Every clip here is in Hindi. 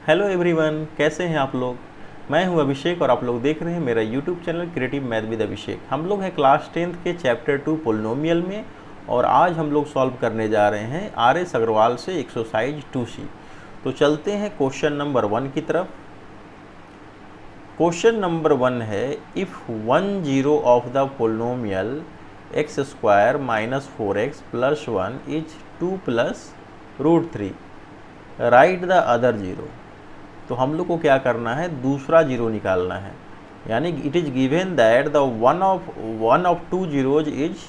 हेलो एवरीवन, कैसे हैं आप लोग। मैं हूं अभिषेक और आप लोग देख रहे हैं मेरा YouTube channel creative math with Abhishek. हम लोग हैं क्लास 10th के चैप्टर 2 पोलिनोमियल में और आज हम लोग सॉल्व करने जा रहे हैं आर एस अग्रवाल से एक्सरसाइज 2C। तो चलते हैं क्वेश्चन नंबर 1 की तरफ। क्वेश्चन नंबर 1 है, if 1 zero of the polynomial x square minus 4x plus 1 is 2 plus root 3, write the other zero. तो हम लोग को क्या करना है, दूसरा जीरो निकालना है। यानी it is given that the one of two zeros is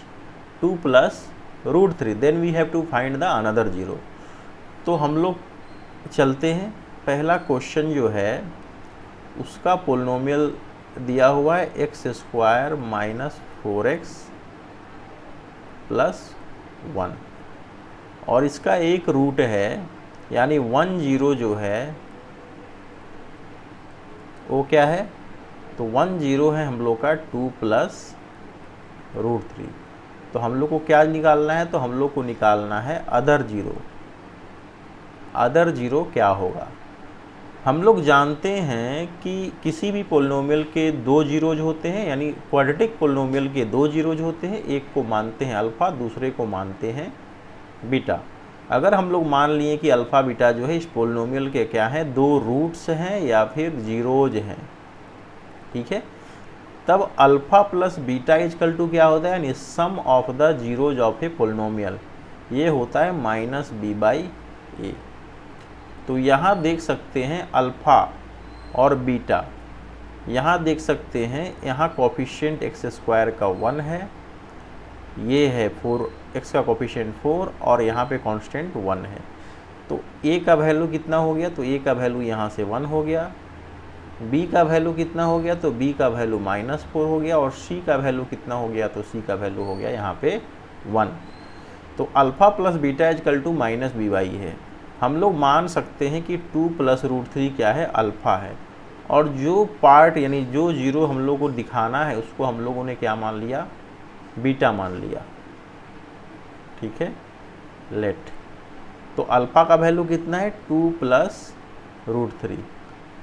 2 plus root 3, then we have to find the another zero. तो हम लोग चलते हैं। पहला क्वेश्चन जो है उसका पोलिनोमियल दिया हुआ है x square minus 4x plus 1 और इसका एक रूट है, यानी 1 जीरो जो है वो क्या है, तो 1 जीरो है हम लोग का 2 प्लस रूट 3। तो हम लोग को क्या निकालना है, तो हम लोग को निकालना है अदर जीरो। अदर जीरो क्या होगा, हम लोग जानते हैं कि किसी भी पोलिनोमियल के दो जीरोज होते हैं, यानी क्वाड्रेटिक पोलिनोमियल के दो जीरोज होते हैं। एक को मानते हैं अल्फ़ा, दूसरे को मानते हैं बीटा। अगर हम लोग मान लिए कि अल्फ़ा बीटा जो है इस पोलिनोमियल के क्या हैं, दो रूट्स हैं या फिर जीरोज हैं, ठीक है, तब alpha plus beta is equal to क्या होता है, यानी sum of the zeros of a polynomial, ये होता है माइनस बी बाई ए। तो यहाँ देख सकते हैं अल्फ़ा और बीटा, यहाँ देख सकते हैं, यहाँ कोफिशिएंट एक्स स्क्वायर का 1 है, ये है 4x का कोफिशिएंट 4 और यहाँ पे कांस्टेंट 1 है। तो a का वैल्यू कितना हो गया, तो a का वैल्यू यहाँ से 1 हो गया। b का वैल्यू कितना हो गया, तो b का वैल्यू -4 हो गया और c का वैल्यू कितना हो गया, तो c का वैल्यू हो गया यहाँ पे 1। तो alpha plus beta is equal to minus b by है। हम लोग मान सकते हैं कि 2 प्लस रूट 3 क्या है, अल्फ़ा है, और जो पार्ट यानी जो जीरो हम लोग को दिखाना है उसको हम लोगों ने क्या मान लिया, बीटा मान लिया, ठीक है, लेट। तो अल्फ़ा का वैल्यू कितना है, 2 प्लस रूट 3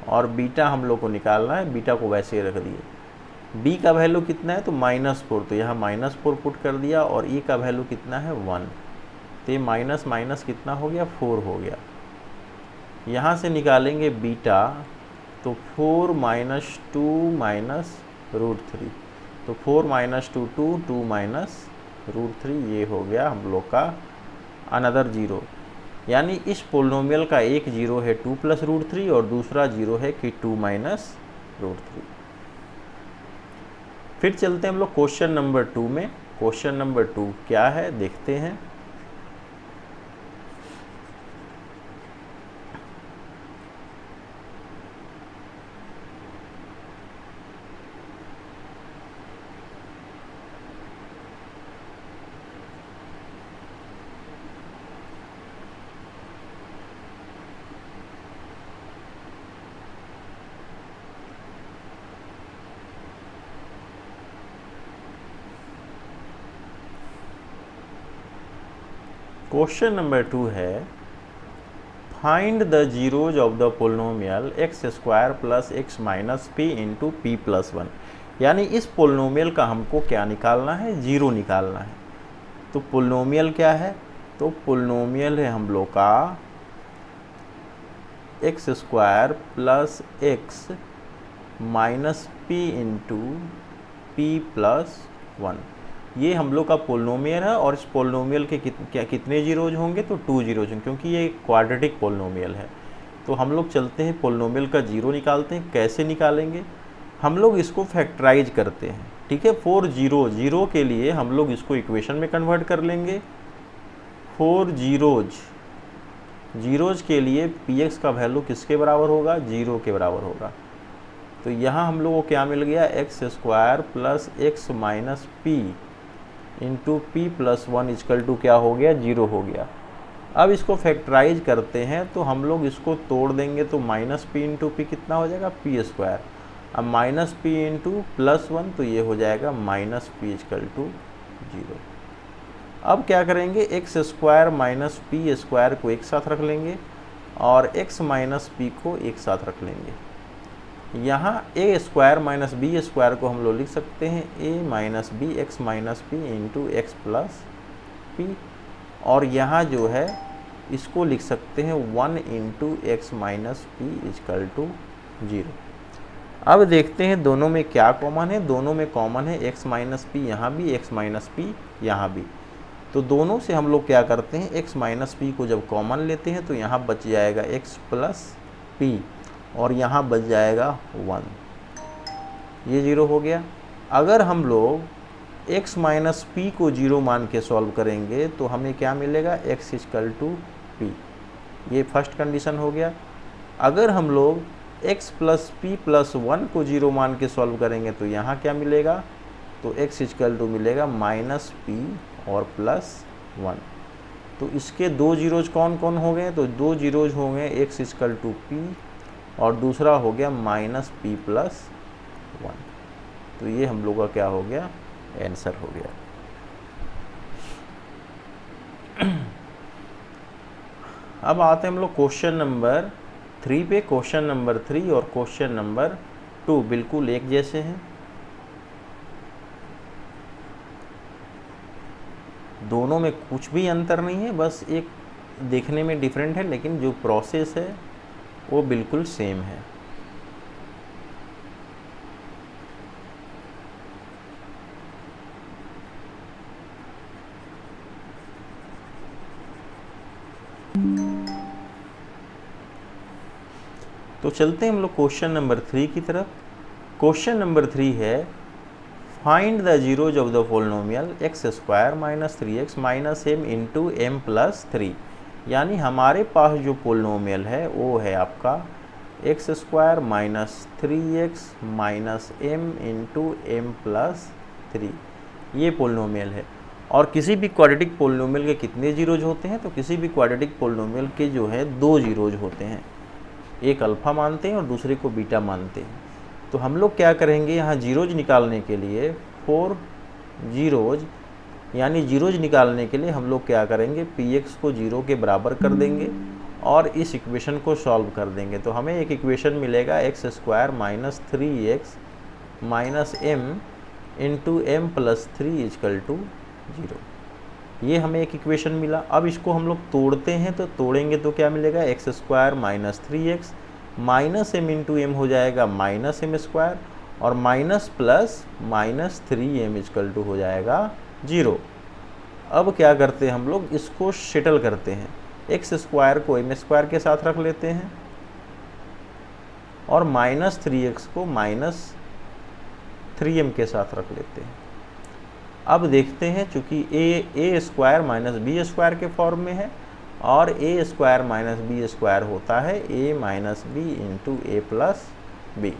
और बीटा हम लोग को निकालना है, बीटा को वैसे ही रख दिए। बी का वैल्यू कितना है, तो -4, तो यहाँ -4 पुट कर दिया और ई का वैल्यू कितना है 1, तो ये माइनस माइनस कितना हो गया, 4 हो गया। यहाँ से निकालेंगे बीटा, तो 4 माइनस 2 माइनस रूट 3, तो 4 माइनस 2 2 माइनस रूट 3, ये हो गया हम लोग का अनदर जीरो। यानी इस पोलिनोमियल का एक जीरो है 2 प्लस रूट 3 और दूसरा जीरो है कि 2 माइनस रूट 3। फिर चलते हैं हम लोग क्वेश्चन नंबर 2 में। क्वेश्चन नंबर 2 क्या है देखते हैं। क्वेश्चन नंबर 2 है, find the zeros of the polynomial x square plus x minus p into p plus 1। यानी इस पोलिनोमियल का हमको क्या निकालना है, जीरो निकालना है। तो पोलिनोमियल क्या है, तो पोलिनोमियल है हम लोग का x square plus x minus p into p plus 1, ये हम लोग का पोलिनोमियल है। और इस पोलिनोमियल के कितने जीरोज होंगे, तो 2 जीरोज होंगे, क्योंकि ये क्वाड्रेटिक पोलिनोमियल है। तो हम लोग चलते हैं पोलिनोमियल का जीरो निकालते हैं। कैसे निकालेंगे, हम लोग इसको फैक्टराइज करते हैं, ठीक है। 4 जीरो के लिए हम लोग इसको इक्वेशन में कन्वर्ट कर लेंगे। 4 जीरोज के लिए px का वैल्यू किसके बराबर होगा, 0 के बराबर होगा। तो यहाँ हम लोग को क्या मिल गया, x square plus x minus p into p plus 1 is equal to क्या हो गया, 0 हो गया। अब इसको फैक्टराइज करते हैं तो हम लोग इसको तोड़ देंगे, तो माइनस पी इंटू पी कितना हो जाएगा, पी स्क्वायर। अब माइनस पी इंटू प्लस 1, तो ये हो जाएगा माइनस पी इजकल टू 0। अब क्या करेंगे, x square minus P square को एक साथ रख लेंगे, और x माइनस पी को एक साथ रख लेंगे। यहाँ a square minus b square को हम लोग लिख सकते हैं a minus b x minus p into x plus p, और यहाँ जो है इसको लिख सकते हैं 1 into x minus p equal to 0। अब देखते हैं दोनों में क्या कॉमन है। दोनों में कॉमन है x माइनस पी, यहाँ भी x माइनस पी यहाँ भी। तो दोनों से हम लोग क्या करते हैं, x माइनस पी को जब कॉमन लेते हैं तो यहाँ बच जाएगा x प्लस पी और यहाँ बच जाएगा 1, ये 0 हो गया। अगर हम लोग x माइनस पी को 0 मान के सॉल्व करेंगे तो हमें क्या मिलेगा, x इजकल टू पी, ये फर्स्ट कंडीशन हो गया। अगर हम लोग x प्लस पी प्लस 1 को 0 मान के सॉल्व करेंगे तो यहाँ क्या मिलेगा, तो x इजकल टू मिलेगा माइनस पी और प्लस 1। तो इसके दो जीरोज कौन कौन हो गए, तो दो जीरोज हो गए x इजकल टू पी और दूसरा हो गया माइनस पी प्लस 1। तो ये हम लोग का क्या हो गया, आंसर हो गया। अब आते हैं हम लोग क्वेश्चन नंबर 3 पे। क्वेश्चन नंबर 3 और क्वेश्चन नंबर 2 बिल्कुल एक जैसे हैं। दोनों में कुछ भी अंतर नहीं है, बस एक देखने में डिफरेंट है, लेकिन जो प्रोसेस है वो बिल्कुल सेम है। तो चलते हैं हम लोग क्वेश्चन नंबर 3 की तरफ। क्वेश्चन नंबर 3 है, find the zeros of the polynomial x square minus 3x minus m into m plus 3। यानी हमारे पास जो पोलिनोमियल है वो है आपका x square minus 3x minus m into m plus 3, ये पोलिनोमियल है। और किसी भी क्वाड्रेटिक पोलिनोमियल के कितने जीरोज होते हैं, तो किसी भी क्वाड्रेटिक पोलिनोमियल के जो है दो जीरोज होते हैं, एक अल्फ़ा मानते हैं और दूसरे को बीटा मानते हैं। तो हम लोग क्या करेंगे, यहाँ जीरोज निकालने के लिए 4 जीरोज, यानी जीरोज निकालने के लिए हम लोग क्या करेंगे, px को 0 के बराबर कर देंगे और इस इक्वेशन को सॉल्व कर देंगे। तो हमें एक इक्वेशन मिलेगा x square minus 3x minus m into m plus 3 is equal to 0, ये हमें एक इक्वेशन मिला। अब इसको हम लोग तोड़ते हैं, तो तोड़ेंगे तो क्या मिलेगा, x square minus 3x minus m into m हो जाएगा माइनस एम स्क्वायर और minus plus minus 3m is equal to हो जाएगा 0। अब क्या करते हैं हम लोग, इसको सेटल करते हैं, एक्स स्क्वायर को एम स्क्वायर के साथ रख लेते हैं और माइनस 3x को माइनस 3m के साथ रख लेते हैं। अब देखते हैं, चूँकि ए स्क्वायर माइनस बी स्क्वायर के फॉर्म में है और ए स्क्वायर माइनस बी स्क्वायर होता है ए माइनस बी इंटू ए प्लस बी।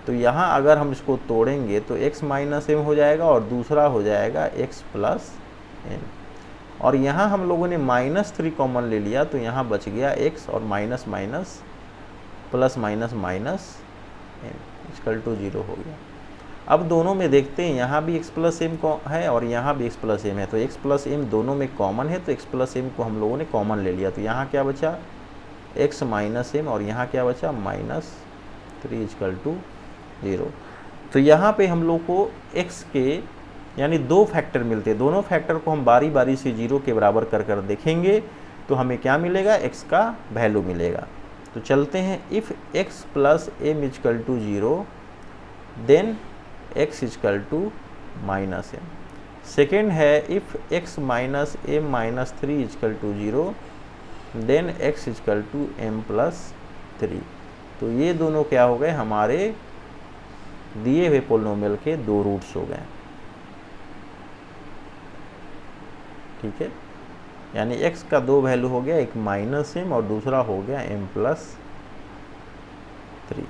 तो यहाँ अगर हम इसको तोड़ेंगे तो x माइनस एम हो जाएगा और दूसरा हो जाएगा x प्लस एम, और यहाँ हम लोगों ने माइनस 3 कॉमन ले लिया तो यहाँ बच गया x और minus minus plus minus minus m equal to 0 हो गया। अब दोनों में देखते हैं, यहाँ भी x प्लस एम है और यहाँ भी x प्लस एम है, तो x प्लस एम दोनों में कॉमन है, तो x प्लस एम को हम लोगों ने कॉमन ले लिया। तो यहाँ क्या बचा, x माइनस एम और यहाँ क्या बचा माइनस 3 इक्वल टू 0। तो यहाँ पे हम लोग को x के यानी दो फैक्टर मिलते हैं, दोनों फैक्टर को हम बारी बारी से 0 के बराबर कर कर देखेंगे तो हमें क्या मिलेगा, x का वैल्यू मिलेगा। तो चलते हैं, if x plus m equal to 0 then x equal to minus m. Second है, if x minus m minus 3 equal to 0 then x equal to m plus 3। तो ये दोनों क्या हो गए, हमारे दिए हुए पोलिनोमियल के दो रूट्स हो गए। ठीक है, यानी x का दो वैल्यू हो गया, एक माइनस एम और दूसरा हो गया m प्लस 3।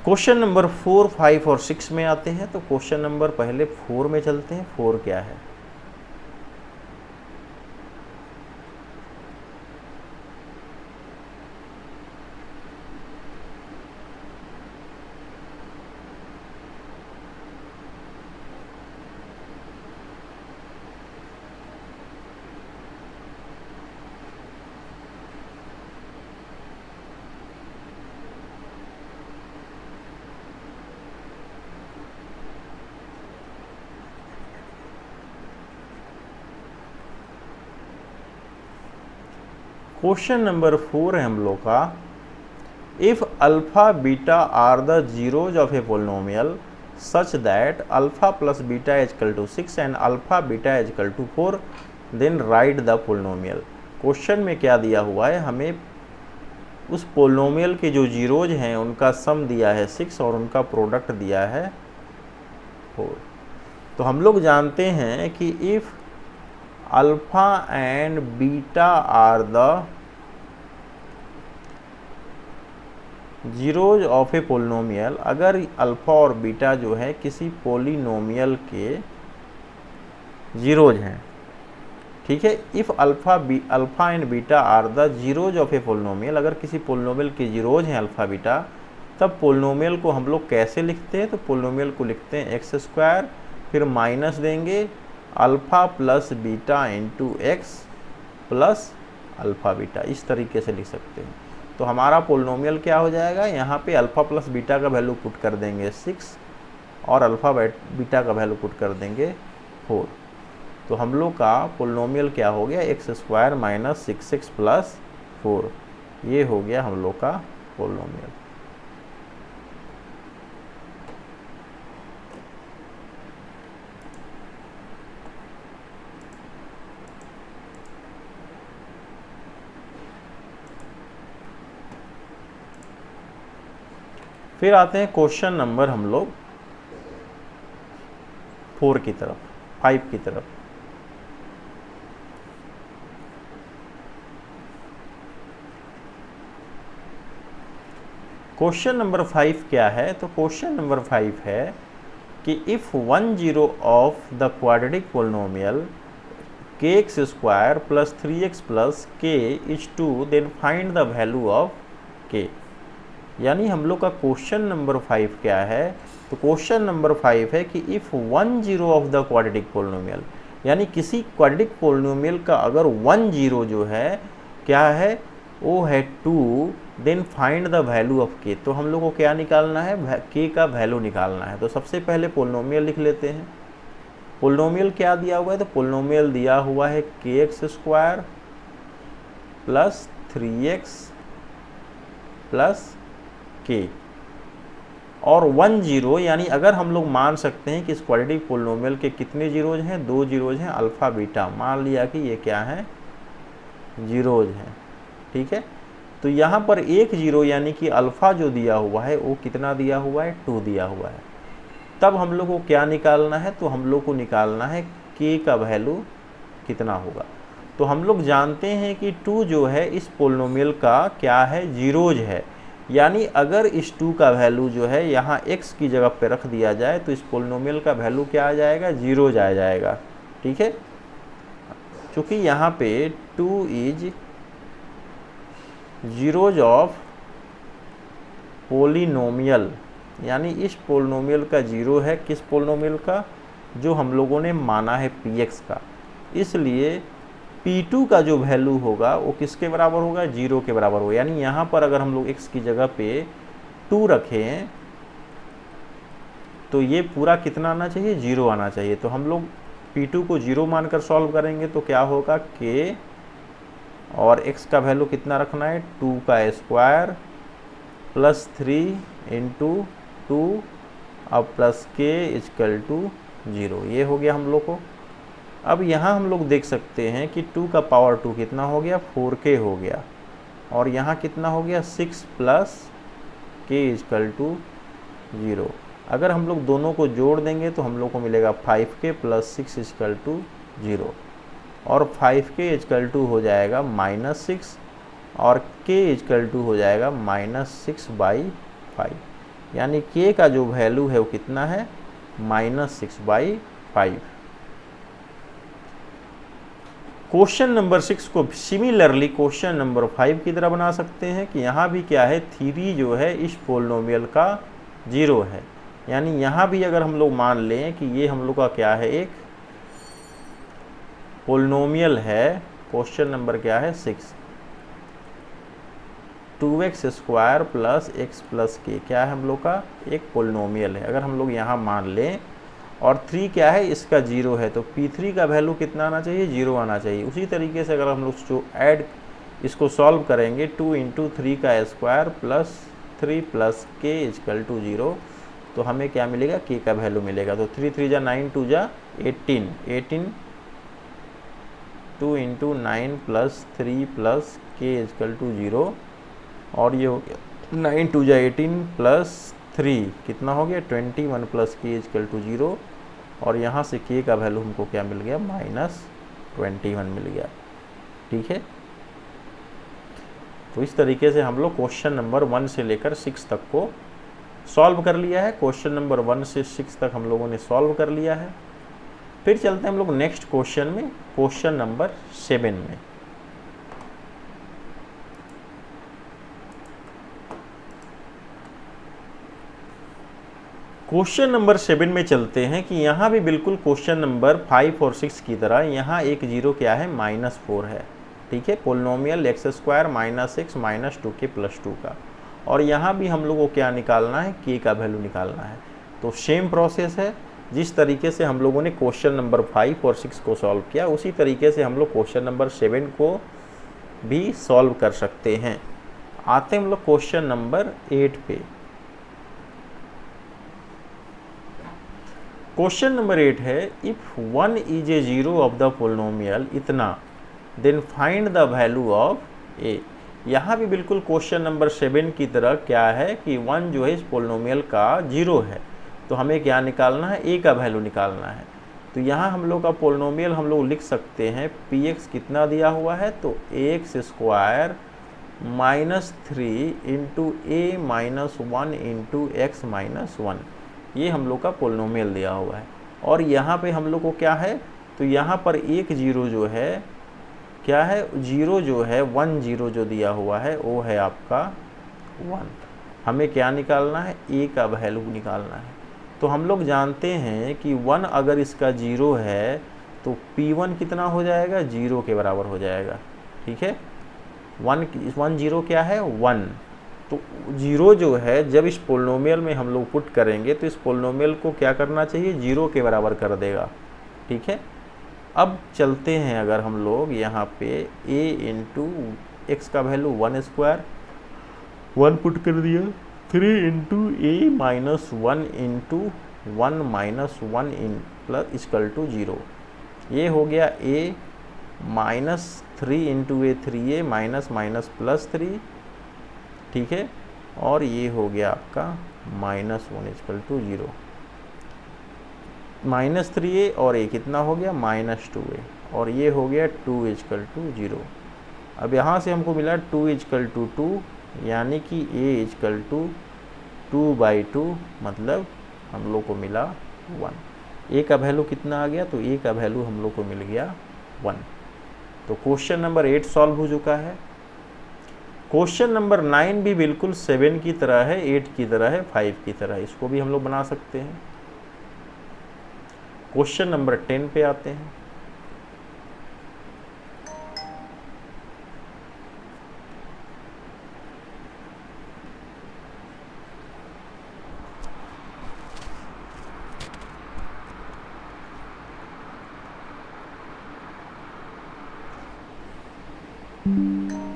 क्वेश्चन नंबर 4, 5 और 6 में आते हैं। तो क्वेश्चन नंबर पहले 4 में चलते हैं। 4 क्या है, क्वेश्चन नंबर 4 है हम लोग का, if alpha beta are the zeros of a polynomial such that alpha plus beta is equal to 6 and alpha beta is equal to 4 then write the polynomial. Question में क्या दिया हुआ है, हमें उस पोलिनोमियल के जो जीरोज हैं उनका सम दिया है 6 और उनका प्रोडक्ट दिया है 4। तो हम लोग जानते हैं कि if alpha and beta are the zeros of a polynomial, अगर अल्फा और बीटा जो है किसी पोलिनोमियल के जीरोज हैं, ठीक है। If alpha and beta are the zeros of a polynomial, अगर किसी पोलिनोमियल के जीरोज हैं अल्फा बीटा, तब पोलिनोमियल को हम लोग कैसे लिखते हैं, तो पोलिनोमियल को लिखते हैं एक्स स्क्वायर, फिर माइनस देंगे alpha plus beta into x plus alpha beta, इस तरीके से लिख सकते हैं। तो हमारा पोलिनोमियल क्या हो जाएगा, यहाँ पे अल्फा प्लस बीटा का वैल्यू पुट कर देंगे 6 और अल्फा बीटा का वैल्यू पुट कर देंगे 4। तो हम लोग का पोलिनोमियल क्या हो गया, x square minus 6x plus 4, ये हो गया हम लोग का पोलिनोमियल। फिर आते हैं क्वेश्चन नंबर हम लोग 5 की तरफ। क्वेश्चन नंबर 5 क्या है, तो क्वेश्चन नंबर 5 है कि if 1 zero of the quadratic polynomial kx square plus 3x plus k is 2 then find the value of k। यानी हम लोग का क्वेश्चन नंबर 5 क्या है, तो क्वेश्चन नंबर 5 है कि if 1 zero of the quadratic polynomial, यानी किसी क्वाड्रेटिक पोलिनोमियल का अगर 1 जीरो जो है क्या है, वो है 2, then find the value of k। तो हम लोग को क्या निकालना है, k का वैल्यू निकालना है। तो सबसे पहले पोलिनोमियल लिख लेते हैं। पोलिनोमियल क्या दिया हुआ है, तो पोलिनोमियल दिया हुआ है kx square plus 3x plus k और 1 जीरो, यानी अगर हम लोग मान सकते हैं कि इस क्वाड्रेटिक पोलिनोमियल के कितने जीरोज हैं, 2 जीरोज हैं अल्फा बीटा, मान लिया कि ये क्या है, जीरोज हैं, ठीक है। तो यहाँ पर 1 जीरो यानी कि अल्फा जो दिया हुआ है वो कितना दिया हुआ है, 2 दिया हुआ है। तब हम लोग को क्या निकालना है, तो हम लोग को निकालना है k का वैल्यू कितना होगा। तो हम लोग जानते हैं कि 2 जो है इस पोलिनोमियल का क्या है, जीरोज है। यानी अगर इस 2 का वैल्यू जो है यहाँ x की जगह पे रख दिया जाए तो इस पोलिनोमियल का वैल्यू क्या आ जाएगा, जीरोज आ जाएगा, ठीक है। क्योंकि यहाँ पे 2 इज जीरोज ऑफ पोलिनोमियल, यानी इस पोलिनोमियल का जीरो है, किस पोलिनोमियल का, जो हम लोगों ने माना है px का। इसलिए p2 का जो वैल्यू होगा वो किसके बराबर होगा, 0 के बराबर होगा। यानी यहाँ पर अगर हम लोग x की जगह पे 2 रखें तो ये पूरा कितना आना चाहिए, 0 आना चाहिए। तो हम लोग p2 को 0 मानकर सॉल्व करेंगे तो क्या होगा, k और x का वैल्यू कितना रखना है, 2 का स्क्वायर प्लस 3 इंटू 2 अब प्लस k इक्वल टू 0, ये हो गया हम लोग को। अब यहाँ हम लोग देख सकते हैं कि 2 का पावर 2 कितना हो गया, 4k हो गया, और यहाँ कितना हो गया, 6 प्लस k इक्वल टू 0। अगर हम लोग दोनों को जोड़ देंगे तो हम लोग को मिलेगा 5k प्लस 6 इक्वल टू 0, और 5k इक्वल टू हो जाएगा -6 और k इक्वल टू हो जाएगा -6/5। यानी k का जो वैल्यू है वो कितना है, -6/5। क्वेश्चन नंबर 6 को सिमिलरली क्वेश्चन नंबर 5 की तरह बना सकते हैं कि यहाँ भी क्या है, 3 जो है इस पोलिनोमियल का 0 है। यानी यहाँ भी अगर हम लोग मान लें कि ये हम लोग का क्या है, एक पोलिनोमियल है, क्वेश्चन नंबर क्या है 6, 2x square plus x plus k क्या है हम लोग का, एक पोलिनोमियल है। अगर हम लोग यहाँ मान लें और 3 क्या है, इसका 0 है, तो p3 का वैल्यू कितना आना चाहिए, 0 आना चाहिए। उसी तरीके से अगर हम लोग जो ऐड इसको सॉल्व करेंगे 2 इंटू 3 का स्क्वायर प्लस 3 प्लस के इजकल टू 0, तो हमें क्या मिलेगा, के का वैल्यू मिलेगा। तो 3 3 जा 9, 2 जा 18, 18 2 इंटू 9 प्लस 3 प्लस के इजकल टू 0, और ये हो गया 9 2 जा 18 प्लस 3 कितना हो गया 21 प्लस के इजकल टू 0, और यहाँ से के का वैल्यू हमको क्या मिल गया, -21 मिल गया। ठीक है, तो इस तरीके से हम लोग क्वेश्चन नंबर 1 से लेकर 6 तक को सॉल्व कर लिया है। क्वेश्चन नंबर 1 से 6 तक हम लोगों ने सॉल्व कर लिया है। फिर चलते हैं हम लोग नेक्स्ट क्वेश्चन में, क्वेश्चन नंबर 7 में। क्वेश्चन नंबर 7 में चलते हैं कि यहाँ भी बिल्कुल क्वेश्चन नंबर 5 और 6 की तरह यहाँ एक जीरो क्या है, -4 है। ठीक है, पोलिनोमियल x² -x -2k + 2 का, और यहाँ भी हम लोग को क्या निकालना है, k का वैल्यू निकालना है। तो सेम प्रोसेस है, जिस तरीके से हम लोगों ने क्वेश्चन नंबर 5 और 6 को सॉल्व किया, उसी तरीके से हम लोग क्वेश्चन नंबर 7 को भी सॉल्व कर सकते हैं। आते हैं हम लोग क्वेश्चन नंबर 8 पे। क्वेश्चन नंबर 8 है, if 1 is a zero of the polynomial इतना, then find the value of a. यहाँ भी बिल्कुल क्वेश्चन नंबर 7 की तरह क्या है कि 1 जो है इस पोलिनोमियल का जीरो है, तो हमें क्या निकालना है, ए का वैल्यू निकालना है। तो यहाँ हम लोग का पोलिनोमियल हम लोग लिख सकते हैं, पी एक्स कितना दिया हुआ है, तो x square -3 into a -1 into x -1, ये हम लोग का पोलिनोमियल दिया हुआ है। और यहाँ पे हम लोग को क्या है, तो यहाँ पर एक जीरो जो है क्या है, जीरो जो है 1 0 जो दिया हुआ है वो है आपका 1। हमें क्या निकालना है, ए का वैल्यू निकालना है। तो हम लोग जानते हैं कि 1 अगर इसका जीरो है तो P1 कितना हो जाएगा, 0 के बराबर हो जाएगा। ठीक है, 1 0 क्या है, 1। तो 0 जो है जब इस पोलिनोमियल में हम लोग पुट करेंगे तो इस पोलिनोमियल को क्या करना चाहिए, 0 के बराबर कर देगा। ठीक है, अब चलते हैं अगर हम लोग यहाँ पे a इंटू एक्स का वैल्यू 1² 1 पुट कर दिया, 3 into a -1 into 1 -1 in plus equal to 0, ये हो गया a -3 इंटू ए 3a -+ 3। ठीक है, और ये हो गया आपका -1 इक्वल टू 0, -3a और a कितना हो गया, -2a, और ये हो गया 2 इक्वल टू 0। अब यहाँ से हमको मिला 2 इक्वल टू 2, यानी कि a इक्वल टू 2/2, मतलब हम लोग को मिला 1। a का वैल्यू कितना आ गया, तो a का वैल्यू हम लोग को मिल गया 1। तो क्वेश्चन नंबर 8 सॉल्व हो चुका है। क्वेश्चन नंबर 9 भी बिल्कुल 7 की तरह है, 8 की तरह है, 5 की तरह, इसको भी हम लोग बना सकते हैं। क्वेश्चन नंबर 10 पे आते हैं।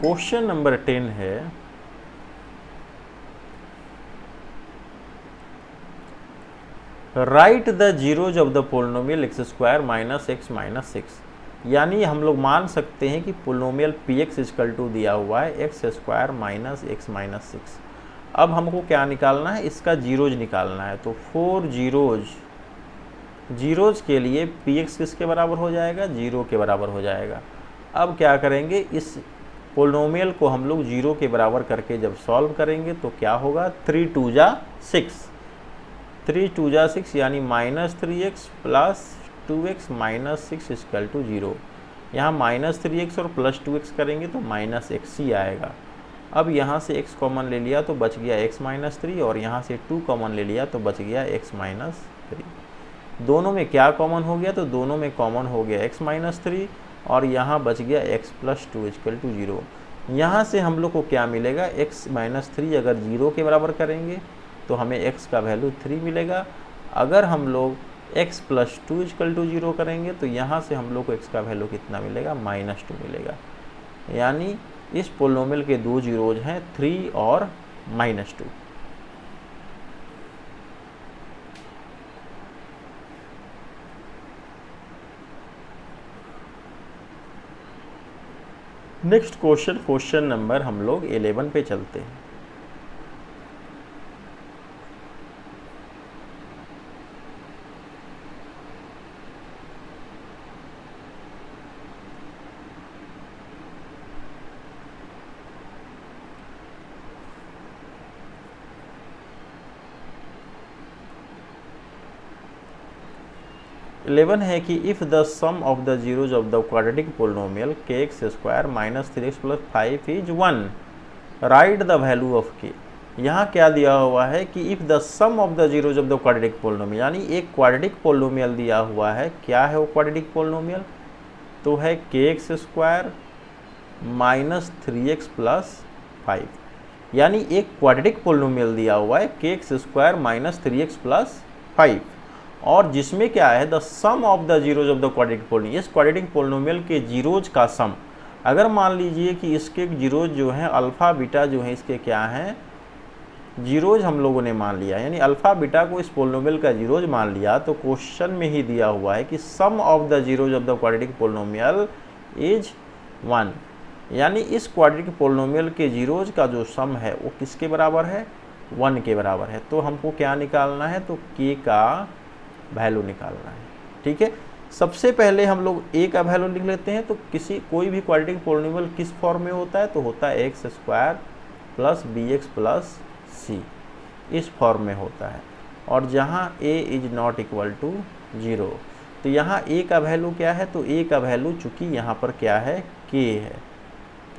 क्वेश्चन नंबर 10 है, write the zeros of the polynomial x² -x -6। यानी हम लोग मान सकते हैं कि पोलिनोमियल px इक्वल टू दिया हुआ है x² -x -6। अब हमको क्या निकालना है, इसका जीरोज निकालना है। तो 4 जीरोज के लिए px किसके बराबर हो जाएगा, 0 के बराबर हो जाएगा। अब क्या करेंगे, इस पोलिनोमियल को हम लोग 0 के बराबर करके जब सॉल्व करेंगे तो क्या होगा, 3 2 जा 6, 3 2 जा 6, यानी -3x plus 2x -6 equal to 0। यहाँ -3x और +2x करेंगे तो -x ही आएगा। अब यहाँ से x कॉमन ले लिया तो बच गया x -3, और यहाँ से 2 कॉमन ले लिया तो बच गया x -3। दोनों में क्या कॉमन हो गया, तो दोनों में कॉमन हो गया x -3, और यहाँ बच गया x + 2 इक्वल टू 0। यहाँ से हम लोग को क्या मिलेगा, x -3 अगर 0 के बराबर करेंगे तो हमें x का वैल्यू 3 मिलेगा। अगर हम लोग x + 2 इक्वल टू 0 करेंगे तो यहाँ से हम लोग को x का वैल्यू कितना मिलेगा, -2 मिलेगा। यानी इस पोलिनोमियल के दो जीरोज हैं 3 और -2। नेक्स्ट क्वेश्चन नंबर हम लोग 11 पे चलते हैं। इलेवन है कि if the sum of the zeros of the quadratic polynomial kx² minus 3x plus 5 is 1, write the value of k। यहाँ क्या दिया हुआ है कि if the sum of the zeros of the quadratic polynomial, यानी एक क्वाड्रेटिक पोलिनोमियल दिया हुआ है। क्या है वो क्वाड्रेटिक पोलिनोमियल? तो है kx² माइनस 3x प्लस 5, यानी एक क्वाड्रेटिक पोलिनोमियल दिया हुआ है kx² माइनस 3x प्लस 5, और जिसमें क्या है the sum of the zeros of the quadratic polynomial, इस क्वाड्रेटिक पोलिनोमियल के जीरोज का सम। अगर मान लीजिए कि इसके जीरोज जो हैं अल्फ़ा बीटा जो हैं इसके क्या हैं जीरोज हम लोगों ने मान लिया, यानी अल्फ़ा बीटा को इस पोलिनोमियल का जीरोज मान लिया, तो क्वेश्चन में ही दिया हुआ है कि sum of the zeros of the quadratic polynomial is 1, यानी इस क्वाड्रेटिक पोलिनोमियल के जीरोज का जो सम है वो किसके बराबर है? 1 के बराबर है। तो हमको क्या निकालना है? तो k का वैल्यू निकालना है। ठीक है, सबसे पहले हम लोग a का वैल्यू लिख लेते हैं। तो कोई भी क्वाड्रेटिक पोलिनोमियल किस फॉर्म में होता है? तो होता है x² plus bx plus c, इस फॉर्म में होता है। और जहाँ a is not equal to 0, तो यहाँ a का वैल्यू क्या है? तो a का वैल्यू चूँकि यहाँ पर क्या है? k है।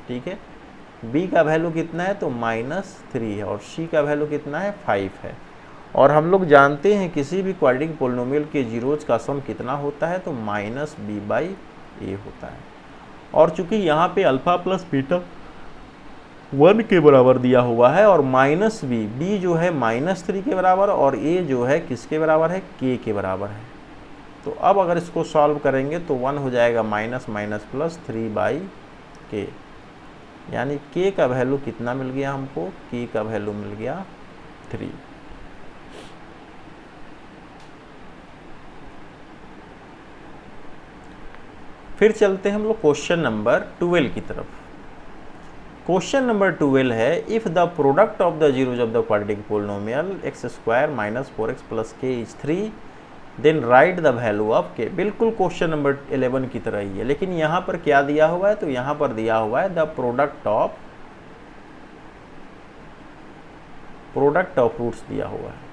ठीक है, b का वैल्यू कितना है? तो -3 है, और c का वैल्यू कितना है? 5 है। और हम लोग जानते हैं किसी भी क्वाड्रेटिक पोलिनोमियल के जीरोज का सम कितना होता है? तो -b/a होता है। और चूंकि यहाँ पे अल्फ़ा प्लस बीटा 1 के बराबर दिया हुआ है, और -b जो है -3 के बराबर, और a जो है किसके बराबर है? k के बराबर है। तो अब अगर इसको सॉल्व करेंगे तो 1 हो जाएगा माइनस माइनस प्लस 3/k, यानी k का वैल्यू कितना मिल गया हमको? k का वैल्यू मिल गया 3। फिर चलते हैं हम लोग क्वेश्चन नंबर 12 की तरफ। क्वेश्चन नंबर 12 है if the product of the zeros of the quadratic polynomial x² minus 4x plus k is 3, then write the value of k। बिल्कुल क्वेश्चन नंबर 11 की तरह ही है, लेकिन यहाँ पर क्या दिया हुआ है? तो यहाँ पर दिया हुआ है द प्रोडक्ट ऑफ रूट्स दिया हुआ है।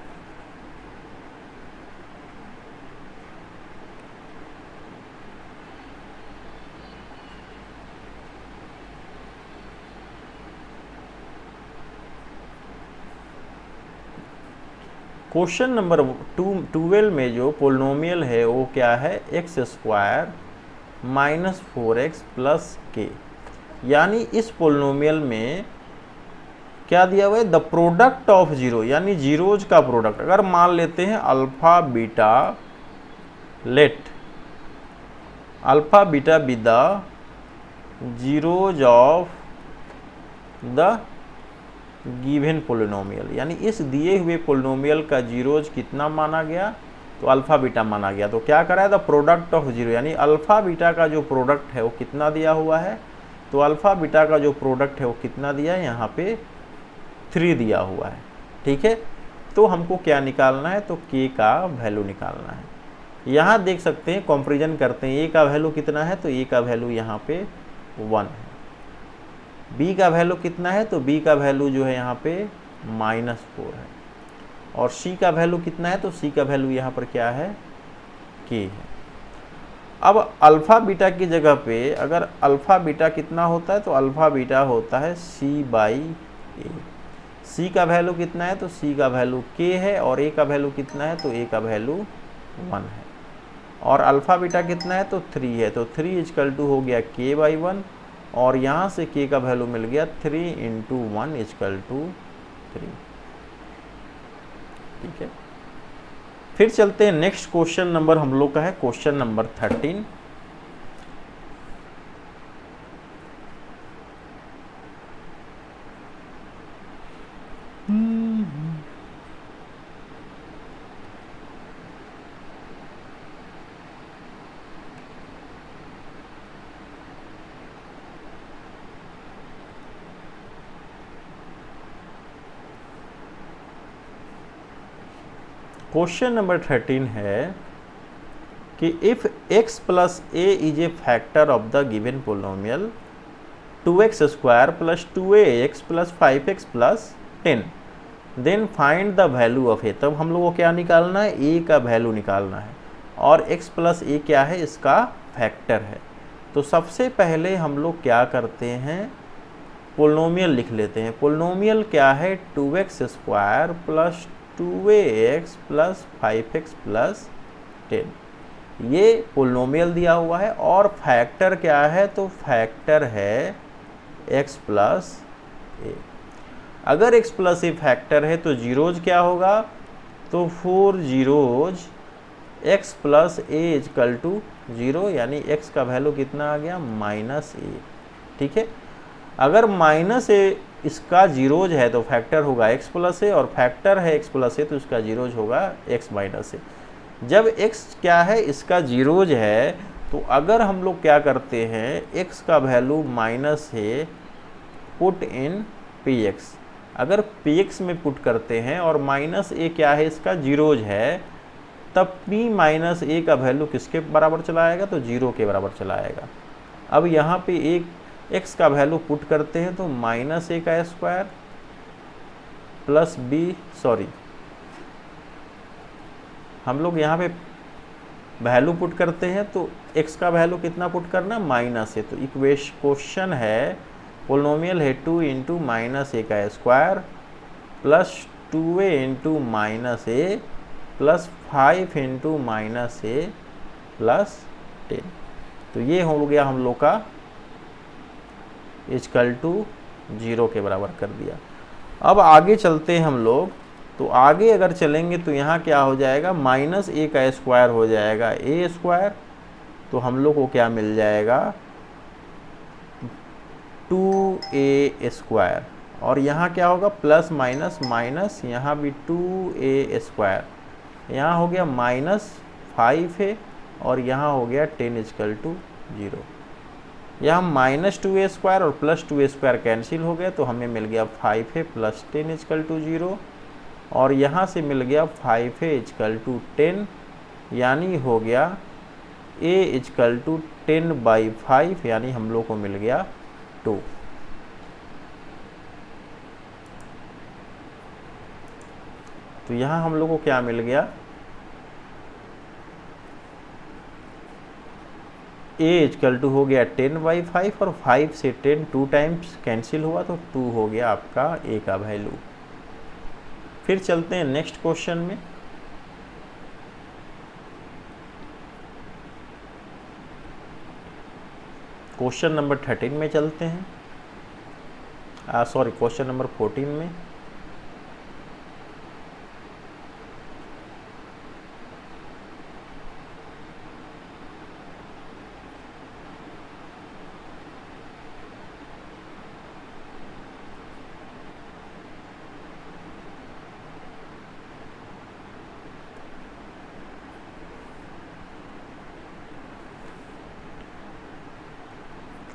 क्वेश्चन नंबर 12 में जो पोलिनोमियल है वो क्या है? x² minus 4x plus k, यानी इस पोलिनोमियल में क्या दिया हुआ है? द प्रोडक्ट ऑफ जीरो, यानी जीरोज का प्रोडक्ट। अगर मान लेते हैं alpha beta, late alpha beta B the zeros of the given polynomial, यानी इस दिए हुए पोलिनोमियल का जीरोज कितना माना गया? तो अल्फ़ा बीटा माना गया। तो क्या करा है? द प्रोडक्ट ऑफ जीरो, यानी अल्फ़ा बीटा का जो प्रोडक्ट है वो कितना दिया हुआ है? तो अल्फ़ा बीटा का जो प्रोडक्ट है वो कितना दिया है? यहाँ पे 3 दिया हुआ है। ठीक है, तो हमको क्या निकालना है? तो k का वैल्यू निकालना है। यहाँ देख सकते हैं, कंपैरिजन करते हैं, a का वैल्यू कितना है? तो a का वैल्यू यहाँ पे 1 है। b का वैल्यू कितना है? तो b का वैल्यू जो है यहाँ पे -4 है। और c का वैल्यू कितना है? तो c का वैल्यू यहाँ पर क्या है? k है। अब अल्फ़ा बीटा की जगह पे अगर अल्फ़ा बीटा कितना होता है? तो अल्फ़ा बीटा होता है c/a। c का वैल्यू कितना है? तो c का वैल्यू k है, और a का वैल्यू कितना है? तो a का वैल्यू 1 है। और अल्फ़ा बीटा कितना है? तो 3 है, तो 3 इक्वल टू हो गया k/1, और यहाँ से k का वैल्यू मिल गया 3 × 1 इक्वल टू 3। ठीक है, फिर चलते हैं नेक्स्ट क्वेश्चन नंबर हम लोग का है क्वेश्चन नंबर 13। क्वेश्चन नंबर 13 है कि if x plus a is a factor of the given polynomial 2x square plus 2ax plus 5x plus 10 then find the value of a। तब हम लोग को क्या निकालना है, a का वैल्यू निकालना है, और x प्लस a क्या है, इसका फैक्टर है। तो सबसे पहले हम लोग क्या करते हैं, पोलिनोमियल लिख लेते हैं। पोलिनोमियल क्या है, 2x square plus 2ax plus 5x plus 10। ये पोलिनोमियल दिया हुआ है, और फैक्टर क्या है, तो फैक्टर है x प्लस ए। अगर x प्लस ए फैक्टर है तो जीरोज क्या होगा, तो 4 जीरोज x plus a is equal to 0, यानी x का वैल्यू कितना आ गया, -a। ठीक है, अगर -a इसका जीरोज है तो फैक्टर होगा x प्लस ए, और फैक्टर है x प्लस ए तो इसका जीरोज होगा x माइनस ए। जब x क्या है, इसका जीरोज है, तो अगर हम लोग क्या करते हैं, x का value -a put in px, अगर px में पुट करते हैं और -a क्या है, इसका जीरोज है, तब p माइनस a का वैल्यू किसके बराबर चला आएगा, तो 0 के बराबर चला आएगा। अब यहाँ पे एक x का वैल्यू पुट करते हैं तो -a का स्क्वायर प्लस हम लोग यहाँ पे वैल्यू पुट करते हैं तो x का वैल्यू कितना पुट करना, -a। तो क्वेश्चन है, पोलिनोमियल है 2 इंटू -a का square plus 2a into -a plus 5 into -a plus 10। तो ये हो गया हम लोग का इजकल टू 0 के बराबर कर दिया। अब आगे चलते हैं हम लोग, तो आगे अगर चलेंगे तो यहाँ क्या हो जाएगा, -a का स्क्वायर हो जाएगा a स्क्वायर, तो हम लोग को क्या मिल जाएगा, 2a स्क्वायर, और यहाँ क्या होगा, प्लस माइनस माइनस, यहाँ भी 2a स्क्वायर, यहाँ हो गया -5a, और यहाँ हो गया 10 इजकल टू 0। यहाँ -2a स्क्वायर और प्लस 2a स्क्वायर कैंसिल हो गया, तो हमें मिल गया 5a प्लस 10 इजकल टू 0, और यहाँ से मिल गया 5a इजकल टू 10, यानी हो गया a इजकल टू 10/5, यानी हम लोग को मिल गया 2। तो यहाँ हम लोग को क्या मिल गया, a इजकल टू हो गया 10/5, और 5 से 10 2 टाइम्स कैंसिल हुआ, तो 2 हो गया आपका a का वैल्यू। फिर चलते हैं नेक्स्ट क्वेश्चन में। क्वेश्चन नंबर 13 में चलते हैं, क्वेश्चन नंबर 14 में।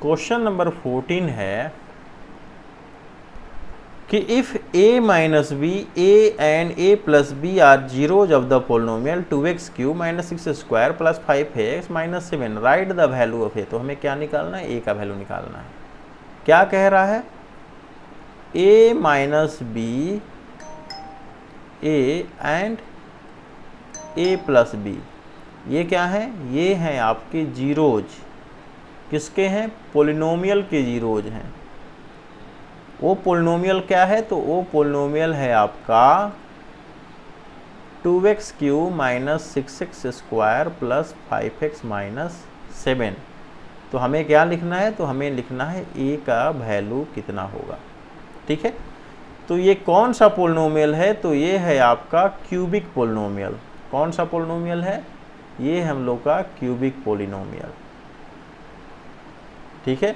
क्वेश्चन नंबर 14 है कि if a minus b, a and a plus b are zeros of the polynomial 2x³ - 6 square plus 5x - 7, write the value of a। तो हमें क्या निकालना है, a का वैल्यू निकालना है। क्या कह रहा है, a minus b, a and a plus b, ये क्या है, ये हैं आपके जीरोज। किसके हैं, पोलिनोमियल के जीरोज हैं। वो पोलिनोमियल क्या है, तो वो पोलिनोमियल है आपका 2x³ - 6x square plus 5x - 7। तो हमें क्या लिखना है, तो हमें लिखना है a का वैल्यू कितना होगा। ठीक है, तो ये कौन सा पोलिनोमियल है, तो ये है आपका क्यूबिक पोलिनोमियल। कौन सा पोलिनोमियल है, ये हम लोग का क्यूबिक पोलिनोमियल। ठीक है,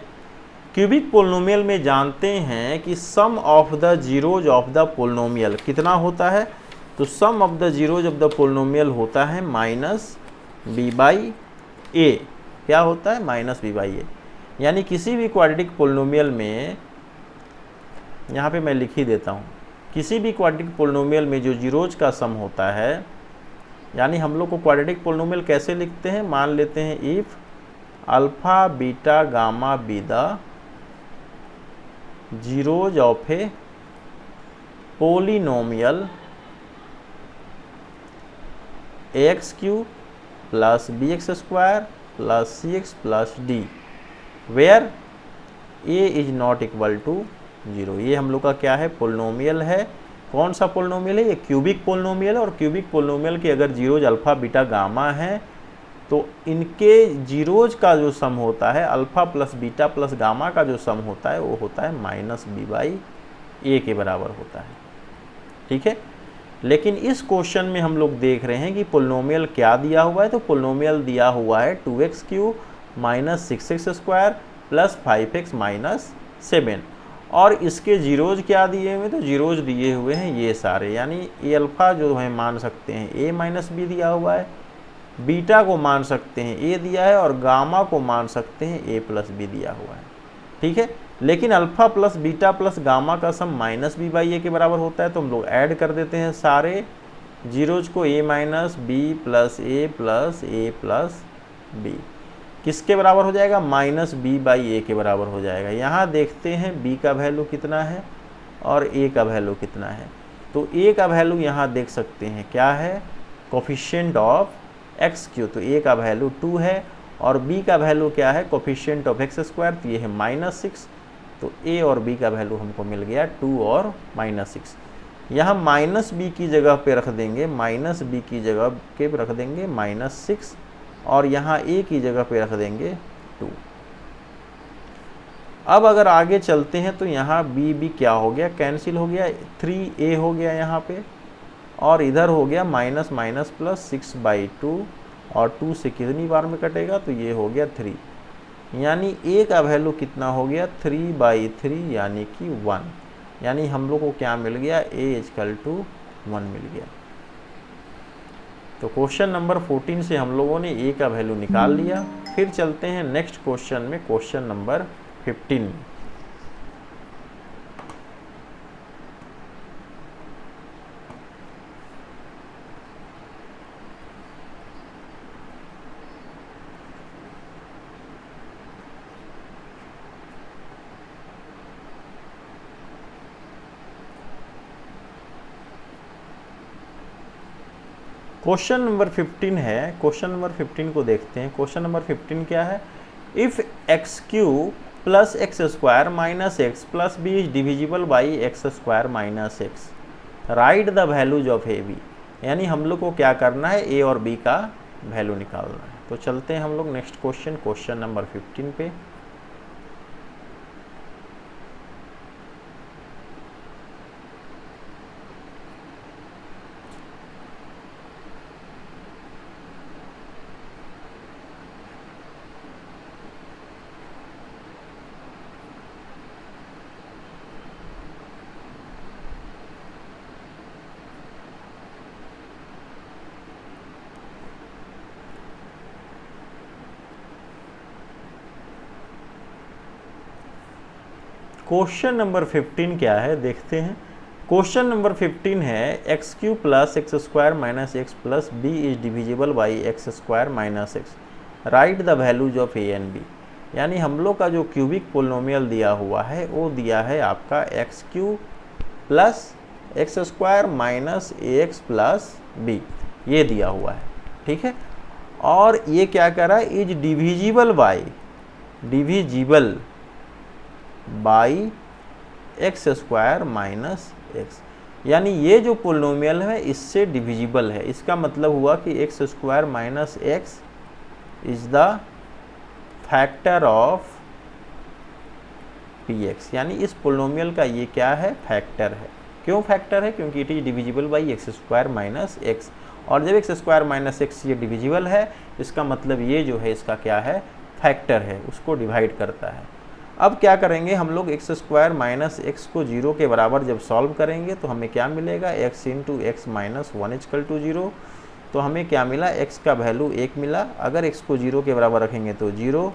क्यूबिक पोलिनोमियल में जानते हैं कि sum of the zeros of the polynomial कितना होता है, तो sum of the zeros of the polynomial होता है माइनस बी बाई ए। क्या होता है? Minus b by a. यानी किसी भी क्वाड्रेटिक पोलिनोमियल में, यहाँ पे मैं लिख ही देता हूँ, किसी भी क्वाड्रेटिक पोलिनोमियल में जो जीरोज का सम होता है, यानी हम लोग को क्वाड्रेटिक पोलिनोमियल कैसे लिखते हैं, मान लेते हैं if alpha beta gamma be the zeros of a polynomial x cube plus b x square plus c x plus d where a is not equal to 0। ये हम लोग का क्या है? पोलिनोमियल है। कौन सा पोलिनोमियल है? ये क्यूबिक पोलिनोमियल है। और क्यूबिक पोलिनोमियल के अगर जीरोज अल्फा बीटा गामा है तो इनके जीरोज का जो सम होता है, alpha plus beta plus gamma का जो सम होता है, वो होता है माइनस बी बाई ए के बराबर होता है। ठीक है, लेकिन इस क्वेश्चन में हम लोग देख रहे हैं कि पोलिनोमियल क्या दिया हुआ है। तो पोलिनोमियल दिया हुआ है 2x³ minus 6x square plus 5x minus 7, और इसके जीरोज क्या दिए हुए? तो जीरोज दिए हुए हैं ये सारे, यानी ए अल्फा जो है मान सकते हैं ए माइनस बी दिया हुआ है, बीटा को मान सकते हैं ए दिया है, और गामा को मान सकते हैं ए प्लस बी दिया हुआ है। ठीक है, लेकिन alpha plus beta plus gamma का सम माइनस बी बाई ए के बराबर होता है। तो हम लोग ऐड कर देते हैं सारे जीरोज को, ए माइनस बी प्लस ए प्लस बी किसके बराबर हो जाएगा? माइनस बी बाई ए के बराबर हो जाएगा। यहाँ देखते हैं बी का वैल्यू कितना है और ए का वैल्यू कितना है। तो ए का वैल्यू यहाँ देख सकते हैं क्या है? कोफिशिएंट ऑफ एक्स क्यू, तो ए का वैल्यू 2 है, और बी का वैल्यू क्या है? कोफिशिएंट ऑफ एक्स स्क्वायर, तो ये है -6। तो ए और बी का वैल्यू हमको मिल गया 2 और -6। यहाँ माइनस बी की जगह पे रख देंगे, माइनस बी की जगह पे रख देंगे -6, और यहाँ ए की जगह पे रख देंगे 2। अब अगर आगे चलते हैं तो यहाँ बी क्या हो गया? कैंसिल हो गया, 3a हो गया यहाँ पे, और इधर हो गया माइनस माइनस प्लस 6/2, और 2 से कितनी बार में कटेगा? तो ये हो गया 3, यानी a का वैल्यू कितना हो गया? 3/3 यानी कि 1। यानी हम लोग को क्या मिल गया? a = 1 मिल गया। तो क्वेश्चन नंबर 14 से हम लोगों ने a का वैल्यू निकाल लिया। फिर चलते हैं नेक्स्ट क्वेश्चन में, क्वेश्चन नंबर 15 में। क्वेश्चन नंबर 15 है। क्वेश्चन नंबर 15 को देखते हैं। क्वेश्चन नंबर 15 क्या है? If x³ plus x square minus x plus b is divisible by x square minus x, write the values of a b. यानी हम लोग को क्या करना है? ए और बी का वैल्यू निकालना है। तो चलते हैं हम लोग नेक्स्ट क्वेश्चन, क्वेश्चन नंबर 15 पे। क्वेश्चन नंबर 15 क्या है देखते हैं। क्वेश्चन नंबर 15 है x³ plus x square minus x plus b is divisible by x square minus x, write the values of a and b. यानी हम लोग का जो क्यूबिक पोलिनोमियल दिया हुआ है वो दिया है आपका x³ plus x square minus a x plus b, ये दिया हुआ है। ठीक है, और ये क्या कह रहा है? Is divisible by x square minus x, यानी ये जो पोलिनोमियल है इससे डिविजिबल है। इसका मतलब हुआ कि x square minus x is the factor of P x, यानी इस पोलिनोमियल का ये क्या है? फैक्टर है। क्यों फैक्टर है? क्योंकि it is divisible by x square minus x, और जब एक्स स्क्वायर माइनस एक्स ये डिविजिबल है, इसका मतलब ये जो है इसका क्या है? फैक्टर है, उसको डिवाइड करता है। अब क्या करेंगे हम लोग एक्स स्क्वायर माइनस एक्स को 0 के बराबर जब सॉल्व करेंगे तो हमें क्या मिलेगा, x into x minus 1 equal to 0। तो हमें क्या मिला, x का वैल्यू 1 मिला। अगर x को 0 के बराबर रखेंगे तो 0,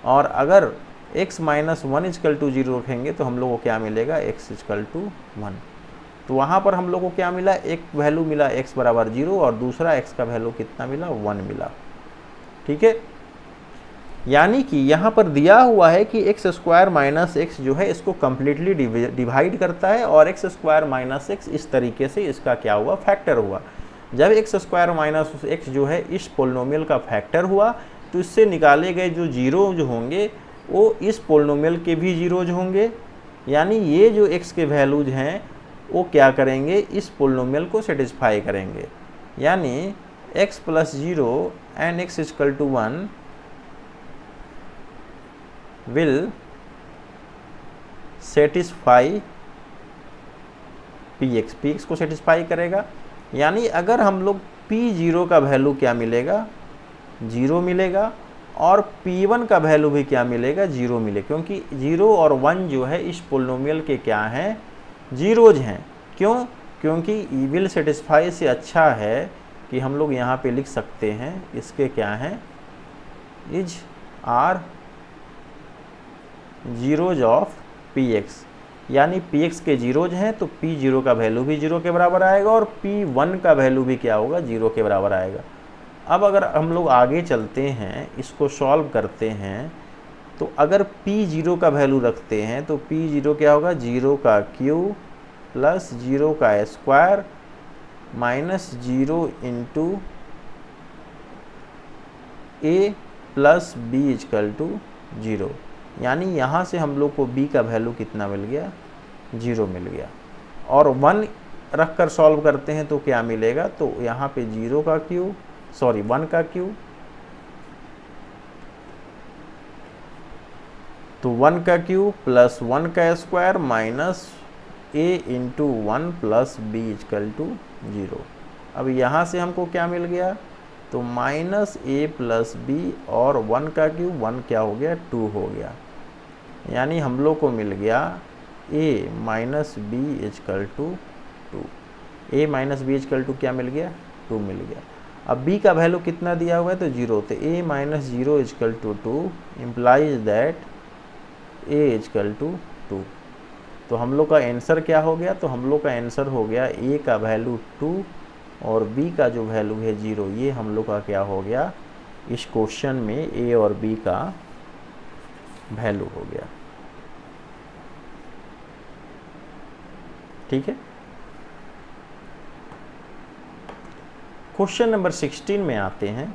और अगर x माइनस 1 इक्वल टू 0 रखेंगे तो हम लोग को क्या मिलेगा, x इक्वल टू 1। तो वहाँ पर हम लोग को क्या मिला, एक वैल्यू मिला x बराबर 0 और दूसरा x का वैल्यू कितना मिला, 1 मिला। ठीक है, यानी कि यहाँ पर दिया हुआ है कि एक्स स्क्वायर माइनस एक्स जो है इसको कम्प्लीटली डिवाइड करता है, और एक्स स्क्वायर माइनस एक्स इस तरीके से इसका क्या हुआ, फैक्टर हुआ। जब एक्स स्क्वायर माइनस एक्स जो है इस पोलिनोमियल का फैक्टर हुआ तो इससे निकाले गए जो जीरोज होंगे वो इस पोलिनोमियल के भी जीरोज होंगे, यानी ये जो एक्स के वैल्यूज हैं वो क्या करेंगे, इस पोलिनोमियल को सेटिस्फाई करेंगे। यानी x plus 0 and x equal to 1 will satisfy px को सेटिस्फाई करेगा। यानी अगर हम लोग p0 का वैल्यू क्या मिलेगा, 0 मिलेगा, और p1 का वैल्यू भी क्या मिलेगा, 0 मिले, क्योंकि 0 और 1 जो है इस पोलिनोमियल के क्या हैं, जीरोज हैं। क्यों, क्योंकि विल सेटिस्फाई से अच्छा है कि हम लोग यहाँ पे लिख सकते हैं इसके क्या हैं, is are zeros of px, यानी px के जीरोज हैं तो p0 का वैल्यू भी 0 के बराबर आएगा और p1 का वैल्यू भी क्या होगा, 0 के बराबर आएगा। अब अगर हम लोग आगे चलते हैं, इसको सॉल्व करते हैं, तो अगर p0 का वैल्यू रखते हैं तो p0 क्या होगा, 0 का क्यूब प्लस 0 का square minus 0 into a plus b equal to 0। यानी यहाँ से हम लोग को b का वैल्यू कितना मिल गया, 0 मिल गया। और 1 रख कर सॉल्व करते हैं तो क्या मिलेगा, तो यहाँ पे 1 का क्यूब तो 1 का क्यूब प्लस 1 का square minus a into 1 plus b equal to 0। अब यहाँ से हमको क्या मिल गया, तो माइनस a प्लस b और 1 का क्यूब 1 क्या हो गया, 2 हो गया। यानी हम लोग को मिल गया a minus b equal to 2। a minus b equal to क्या मिल गया, 2 मिल गया। अब b का वैल्यू कितना दिया हुआ है, तो 0, तो a minus 0 equal to 2 implies that a equal to 2। तो हम लोग का आंसर क्या हो गया, तो हम लोग का आंसर हो गया a का वैल्यू 2 और b का जो वैल्यू है 0। ये हम लोग का क्या हो गया, इस क्वेश्चन में a और b का वैल्यू हो गया। ठीक है, क्वेश्चन नंबर 16 में आते हैं।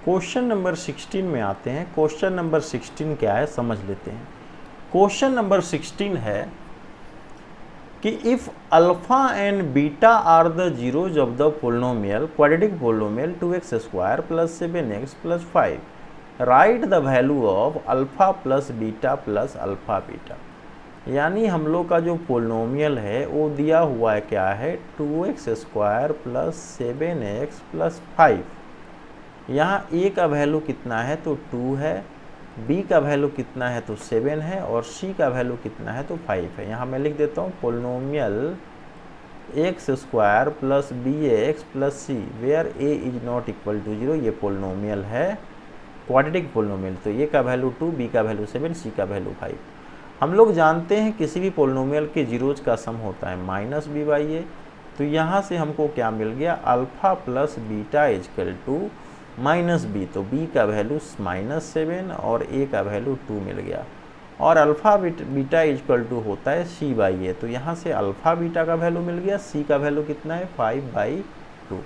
क्वेश्चन नंबर 16 में आते हैं। क्वेश्चन नंबर 16 क्या है समझ लेते हैं। क्वेश्चन नंबर 16 है कि if alpha and beta are the zeros of the polynomial quadratic polynomial 2x square plus 7x plus 5, write the value of alpha plus beta plus alpha beta. यानी हम लोग का जो पोलिनोमियल है वो दिया हुआ है क्या है, 2x square plus 7x plus 5। यहाँ a का वैल्यू कितना है, तो 2 है, b का वैल्यू कितना है, तो 7 है, और c का वैल्यू कितना है, तो 5 है। यहाँ मैं लिख देता हूँ polynomial x square plus bx plus c where a is not equal to 0। ये पोलिनोमियल है क्वाड्रेटिक पोलिनोमियल। तो a का वैल्यू 2, b का वैल्यू 7, c का वैल्यू 5। हम लोग जानते हैं किसी भी पोलिनोमियल के जीरोज का सम होता है माइनस b बाई ए। तो यहाँ से हमको क्या मिल गया, alpha plus beta is equal to minus b, तो बी का वैल्यू -7 और ए का वैल्यू 2 मिल गया, और अल्फ़ा बीटा इजकल टू होता है सी बाई ए, तो यहाँ से अल्फ़ा बीटा का वैल्यू मिल गया, सी का वैल्यू कितना है 5/2।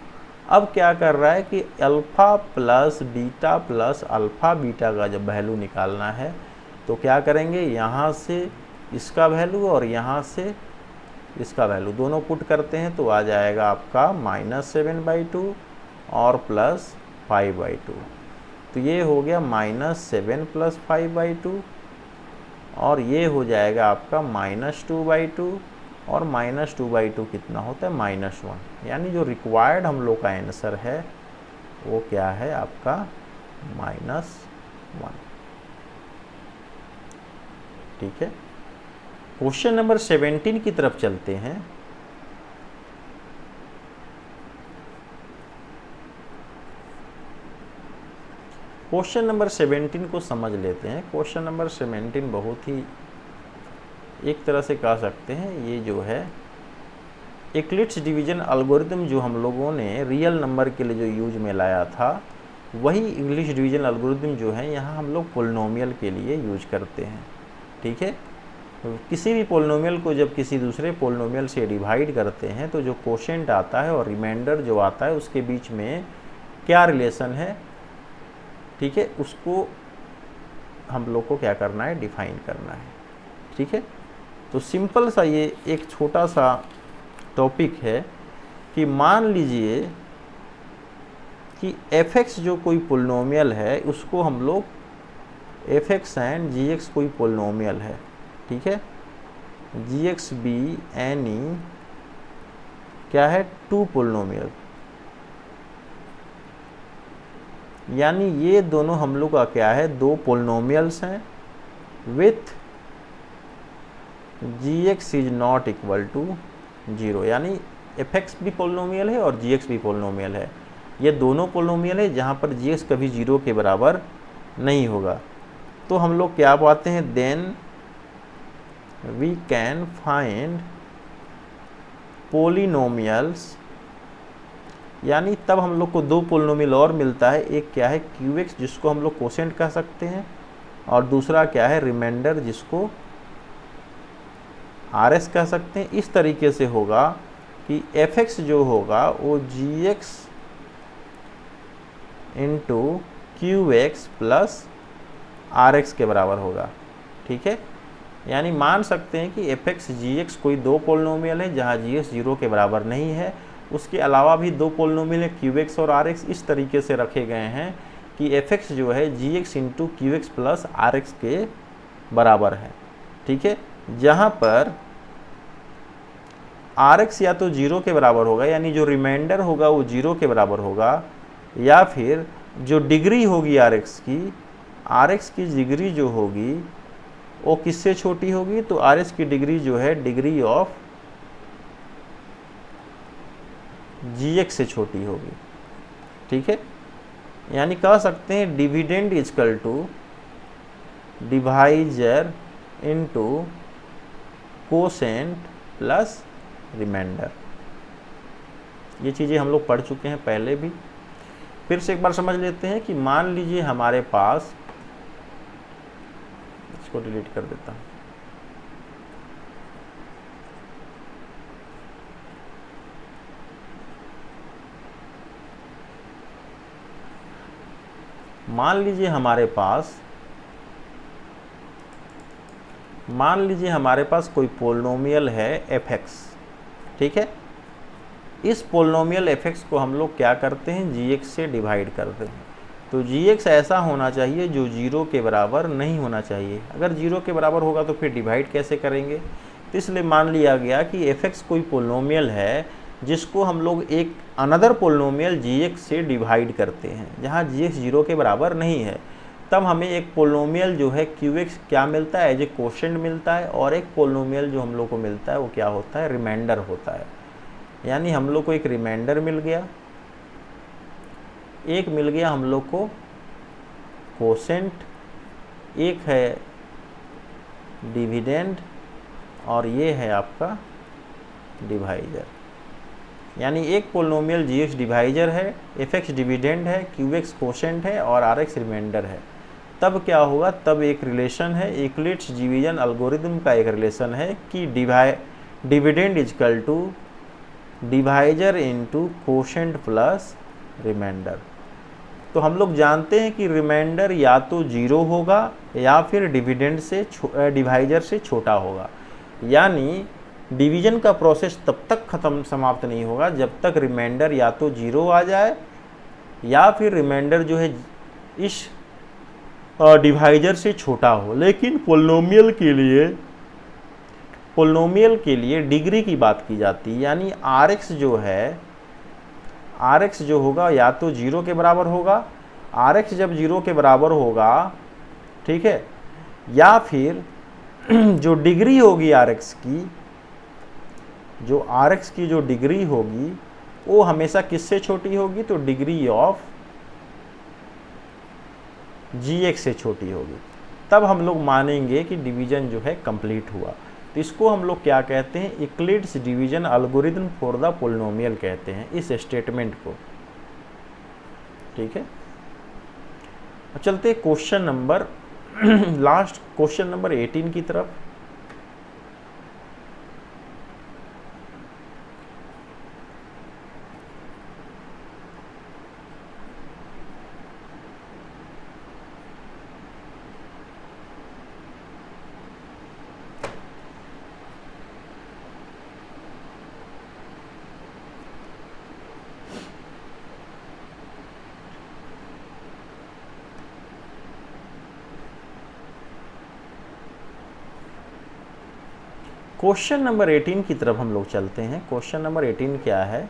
अब क्या कर रहा है कि alpha plus beta plus alpha beta का जब वैल्यू निकालना है तो क्या करेंगे, यहाँ से इसका वैल्यू और यहाँ से इसका वैल्यू दोनों पुट करते हैं तो आ जाएगा आपका -7/2 और प्लस 5/2, तो ये हो गया -7 प्लस 5/2, और ये हो जाएगा आपका -2/2, और -2/2 कितना होता है -1, यानी जो रिक्वायर्ड हम लोग का आंसर है वो क्या है आपका -1। ठीक है, क्वेश्चन नंबर 17 की तरफ चलते हैं। क्वेश्चन नंबर 17 को समझ लेते हैं। क्वेश्चन नंबर 17 बहुत ही एक तरह से कह सकते हैं, ये जो है एक्लिप्स डिवीजन एल्गोरिथम जो हम लोगों ने रियल नंबर के लिए जो यूज में लाया था, वही इंग्लिश डिवीजन एल्गोरिथम जो है यहाँ हम लोग पोलिनोमियल के लिए यूज करते हैं। ठीक है, किसी भी पोलिनोमियल को जब किसी दूसरे पोलिनोमियल से डिवाइड करते हैं तो जो कोशेंट आता है और रिमाइंडर जो आता है उसके बीच में क्या रिलेशन है, ठीक है, उसको हम लोग को क्या करना है, डिफाइन करना है। ठीक है, तो सिंपल सा ये एक छोटा सा टॉपिक है कि मान लीजिए कि f(x) जो कोई पोलिनोमियल है उसको हम लोग f(x) एंड g(x) कोई पोलिनोमियल है। ठीक है, g(x) भी एनी क्या है, 2 पोलिनोमियल, यानी ये दोनों हम लोग का क्या है, 2 पोलिनोमियल्स हैं with gx is not equal to 0, यानी f(x) भी पोलिनोमियल है और gx भी पोलिनोमियल है। ये दोनों पोलिनोमियल है जहाँ पर gx कभी 0 के बराबर नहीं होगा। तो हम लोग क्या पाते हैं, then we can find polynomials, यानी तब हम लोग को 2 पोलिनोमियल और मिलता है, एक क्या है qx जिसको हम लोग कोसेंट कह सकते हैं, और दूसरा क्या है रिमाइंडर जिसको RS कह सकते हैं। इस तरीके से होगा कि f(x) जो होगा वो gx into qx plus RX के बराबर होगा। ठीक है, यानी मान सकते हैं कि f(x) gx कोई 2 पोलिनोमियल है जहाँ gx 0 के बराबर नहीं है, उसके अलावा भी 2 पोलिनोमियल है qx और rx, इस तरीके से रखे गए हैं कि f(x) जो है gx into qx plus RX के बराबर है। ठीक है, जहाँ पर RX या तो 0 के बराबर होगा, यानी जो रिमाइंडर होगा वो 0 के बराबर होगा, या फिर जो डिग्री होगी RX की डिग्री जो होगी वो किससे छोटी होगी, तो RX की डिग्री जो है डिग्री ऑफ gx से छोटी होगी। ठीक है, यानी कह सकते हैं dividend equal to divisor into quotient plus remainder. ये चीज़ें हम लोग पढ़ चुके हैं पहले भी, फिर से एक बार समझ लेते हैं कि मान लीजिए हमारे पास, इसको डिलीट कर देता हूँ, मान लीजिए हमारे पास कोई पोलिनोमियल है f(x). ठीक है, इस पोलिनोमियल f(x) को हम लोग क्या करते हैं, gx से डिवाइड करते हैं। तो gx ऐसा होना चाहिए जो 0 के बराबर नहीं होना चाहिए। अगर 0 के बराबर होगा तो फिर डिवाइड कैसे करेंगे, तो इसलिए मान लिया गया कि f(x) कोई पोलिनोमियल है जिसको हम लोग एक अनदर पोलिनोमियल gx से डिवाइड करते हैं, जहाँ gx 0 के बराबर नहीं है। तब हमें एक पोलिनोमियल जो है qx क्या मिलता है, एज ए कोशेंट मिलता है, और एक पोलिनोमियल जो हम लोग को मिलता है वो क्या होता है, रिमाइंडर होता है। यानी हम लोग को एक रिमाइंडर मिल गया, एक मिल गया हम लोग को कोसेंट, एक है डिविडेंड, और ये है आपका डिवाइजर। यानी एक पोलिनोमियल gx डिवाइजर है, fx डिविडेंड है, qx कोशेंट है और rx रिमाइंडर है, तब क्या होगा, तब एक रिलेशन है, यूक्लिड्स डिवीजन एल्गोरिथम का एक रिलेशन है कि dividend equal to divisor into quotient plus remainder. तो हम लोग जानते हैं कि रिमाइंडर या तो 0 होगा या फिर डिविडेंड से डिवाइजर से छोटा होगा, यानी डिवीजन का प्रोसेस तब तक समाप्त नहीं होगा जब तक रिमाइंडर या तो 0 आ जाए या फिर रिमाइंडर जो है इस डिवाइजर से छोटा हो। लेकिन पोलिनोमियल के लिए डिग्री की बात की जाती है, यानी Rx जो होगा या तो 0 के बराबर होगा, Rx जब 0 के बराबर होगा, ठीक है, या फिर जो डिग्री होगी Rx की जो डिग्री होगी वो हमेशा किससे छोटी होगी, तो डिग्री ऑफ Gx से छोटी होगी, तब हम लोग मानेंगे कि डिवीजन जो है कंप्लीट हुआ। तो इसको हम लोग क्या कहते हैं, Euclid's division algorithm for the polynomial कहते हैं इस स्टेटमेंट को, ठीक है। अब चलते हैं question number last question number 18 की तरफ। क्वेश्चन नंबर 18 की तरफ हम लोग चलते हैं। क्वेश्चन नंबर 18 क्या है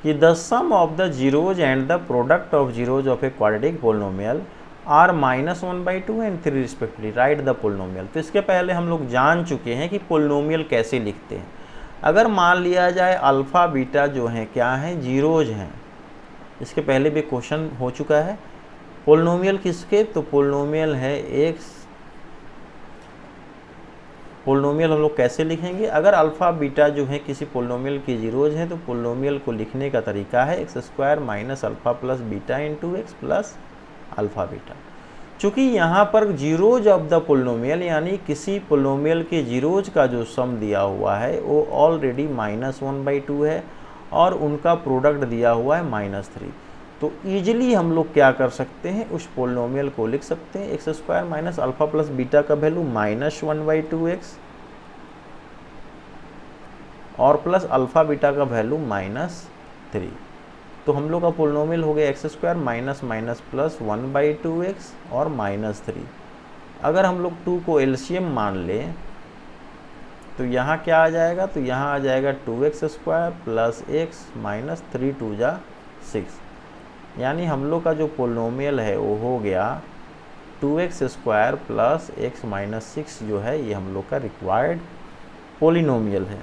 कि the sum of the zeros and the product of zeros of a quadratic polynomial are -1/2 and 3 respectively, write the polynomial. तो इसके पहले हम लोग जान चुके हैं कि पोलिनोमियल कैसे लिखते हैं। अगर मान लिया जाए अल्फ़ा बीटा जो हैं क्या हैं, जीरोज हैं, इसके पहले भी क्वेश्चन हो चुका है। पोलिनोमियल किसके, तो पोलिनोमियल है एक्स। पोलिनोमियल हम लोग कैसे लिखेंगे, अगर अल्फ़ा बीटा जो है किसी पोलिनोमियल की जीरोज हैं तो पोलिनोमियल को लिखने का तरीका है x² minus alpha plus beta into x plus alpha beta. चूँकि यहाँ पर जीरोज ऑफ द पोलिनोमियल यानी किसी पोलिनोमियल के जीरोज का जो सम दिया हुआ है वो ऑलरेडी -1/2 है और उनका प्रोडक्ट दिया हुआ है -3। तो ईजिली हम लोग क्या कर सकते हैं, उस पोलिनोमियल को लिख सकते हैं x² minus alpha plus beta का वैल्यू -1/2x और प्लस अल्फ़ा बीटा का वैल्यू -3। तो हम लोग का पोलिनोमियल हो गया x² minus minus plus 1/2x और -3। अगर हम लोग 2 को एलसीएम मान लें तो यहाँ क्या आ जाएगा, तो यहाँ आ जाएगा 2x² प्लस x माइनस 3 2 जा 6, यानी हम लोग का जो पोलिनोमियल है वो हो गया 2x² प्लस x माइनस 6 जो है ये हम लोग का रिक्वायर्ड पोलिनोमियल है।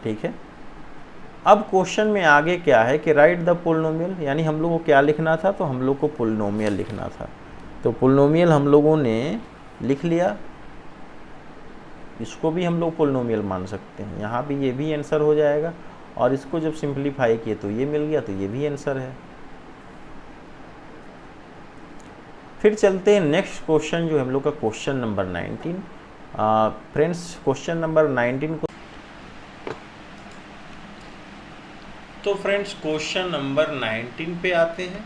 ठीक है। अब क्वेश्चन में आगे क्या है कि राइट द पोलिनोमियल, यानी हम लोग को क्या लिखना था, तो हम लोग को पोलिनोमियल लिखना था। तो पोलिनोमियल हम लोगों ने लिख लिया, इसको भी हम लोग पोलिनोमियल मान सकते हैं, यहाँ भी ये भी आंसर हो जाएगा और इसको जब सिंप्लीफाई किए तो ये मिल गया, तो ये भी आंसर है। फिर चलते हैं नेक्स्ट क्वेश्चन जो हम लोग का question number 19। Friends question number 19 को, तो फ्रेंड्स क्वेश्चन नंबर 19 पे आते हैं।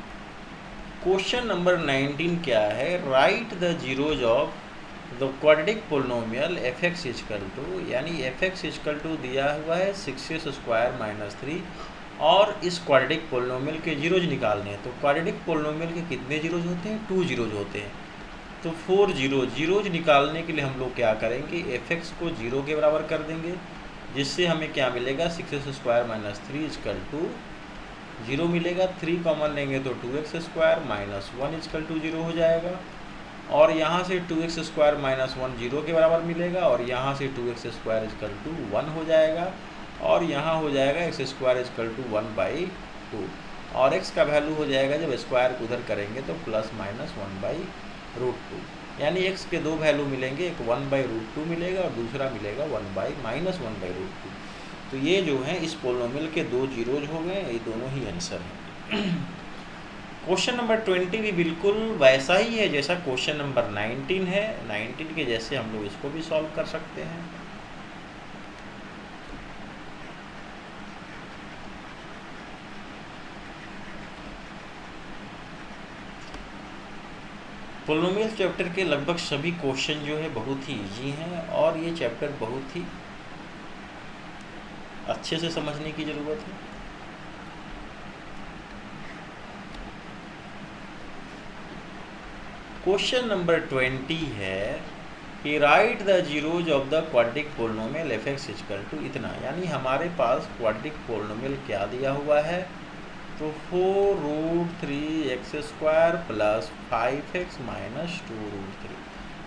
क्वेश्चन नंबर 19 क्या है, write the zeros of the quadratic polynomial fx equal to, यानी fx इक्वल टू दिया हुआ है 6x² माइनस 3 और इस क्वाड्रेटिक पोलिनोमियल के जीरोज निकालने हैं। तो क्वाड्रेटिक पोलिनोमियल के कितने जीरोज होते हैं, 2 जीरोज होते हैं। तो 4 जीरोज निकालने के लिए हम लोग क्या करेंगे, fx को 0 के बराबर कर देंगे, जिससे हमें क्या मिलेगा 6x² माइनस 3 इक्वल टू 0 मिलेगा। 3 कॉमन लेंगे तो 2x² माइनस 1 इक्वल टू 0 हो जाएगा और यहाँ से 2x² माइनस 1 0 के बराबर मिलेगा और यहाँ से 2x² इक्वल टू 1 हो जाएगा और यहाँ हो जाएगा x² इक्वल टू 1/2 और x का वैल्यू हो जाएगा, जब स्क्वायर को उधर करेंगे तो प्लस माइनस 1/√2। यानी x के दो वैल्यू मिलेंगे, एक 1/√2 मिलेगा और दूसरा मिलेगा -1/√2। तो ये जो है इस पोलिनोमियल के दो जीरोज हो गए, ये दोनों ही आंसर हैं। क्वेश्चन नंबर 20 भी बिल्कुल वैसा ही है जैसा क्वेश्चन नंबर 19 है। 19 के जैसे हम लोग इसको भी सॉल्व कर सकते हैं। पोलिनोमियल चैप्टर के लगभग सभी क्वेश्चन जो है बहुत ही इजी हैं और ये चैप्टर बहुत ही अच्छे से समझने की ज़रूरत है। क्वेश्चन नंबर 20 है कि right the zeros of the quadric polynomial f(x) = इतना। यानी हमारे पास क्वाड्रिक पोलिनोमियल क्या दिया हुआ है, तो 4√3x² + 5x - 2√3।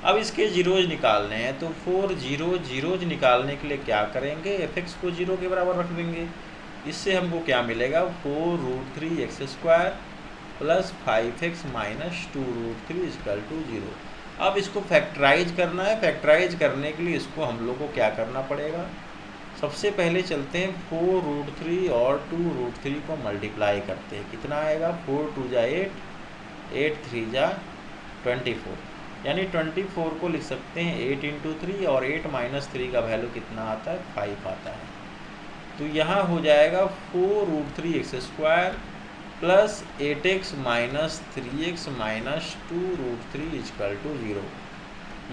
अब इसके जीरोज निकालने हैं, तो 4 जीरोज निकालने के लिए क्या करेंगे, f(x) को 0 के बराबर रख देंगे। इससे हमको क्या मिलेगा, 4√3x² + 5x - 2√3 = 0। अब इसको फैक्टराइज करना है। फैक्टराइज करने के लिए इसको हम लोग को क्या करना पड़ेगा, सबसे पहले चलते हैं 4√3 और 2√3 को मल्टीप्लाई करते हैं। कितना आएगा, 4 × 2 = 8, 8 × 3 = 24। यानी 24 को लिख सकते हैं 8 × 3 और 8 - 3 का वैल्यू कितना आता है, 5 आता है। तो यहाँ हो जाएगा 4√3x² + 8x - 3x - 2√3 = 0।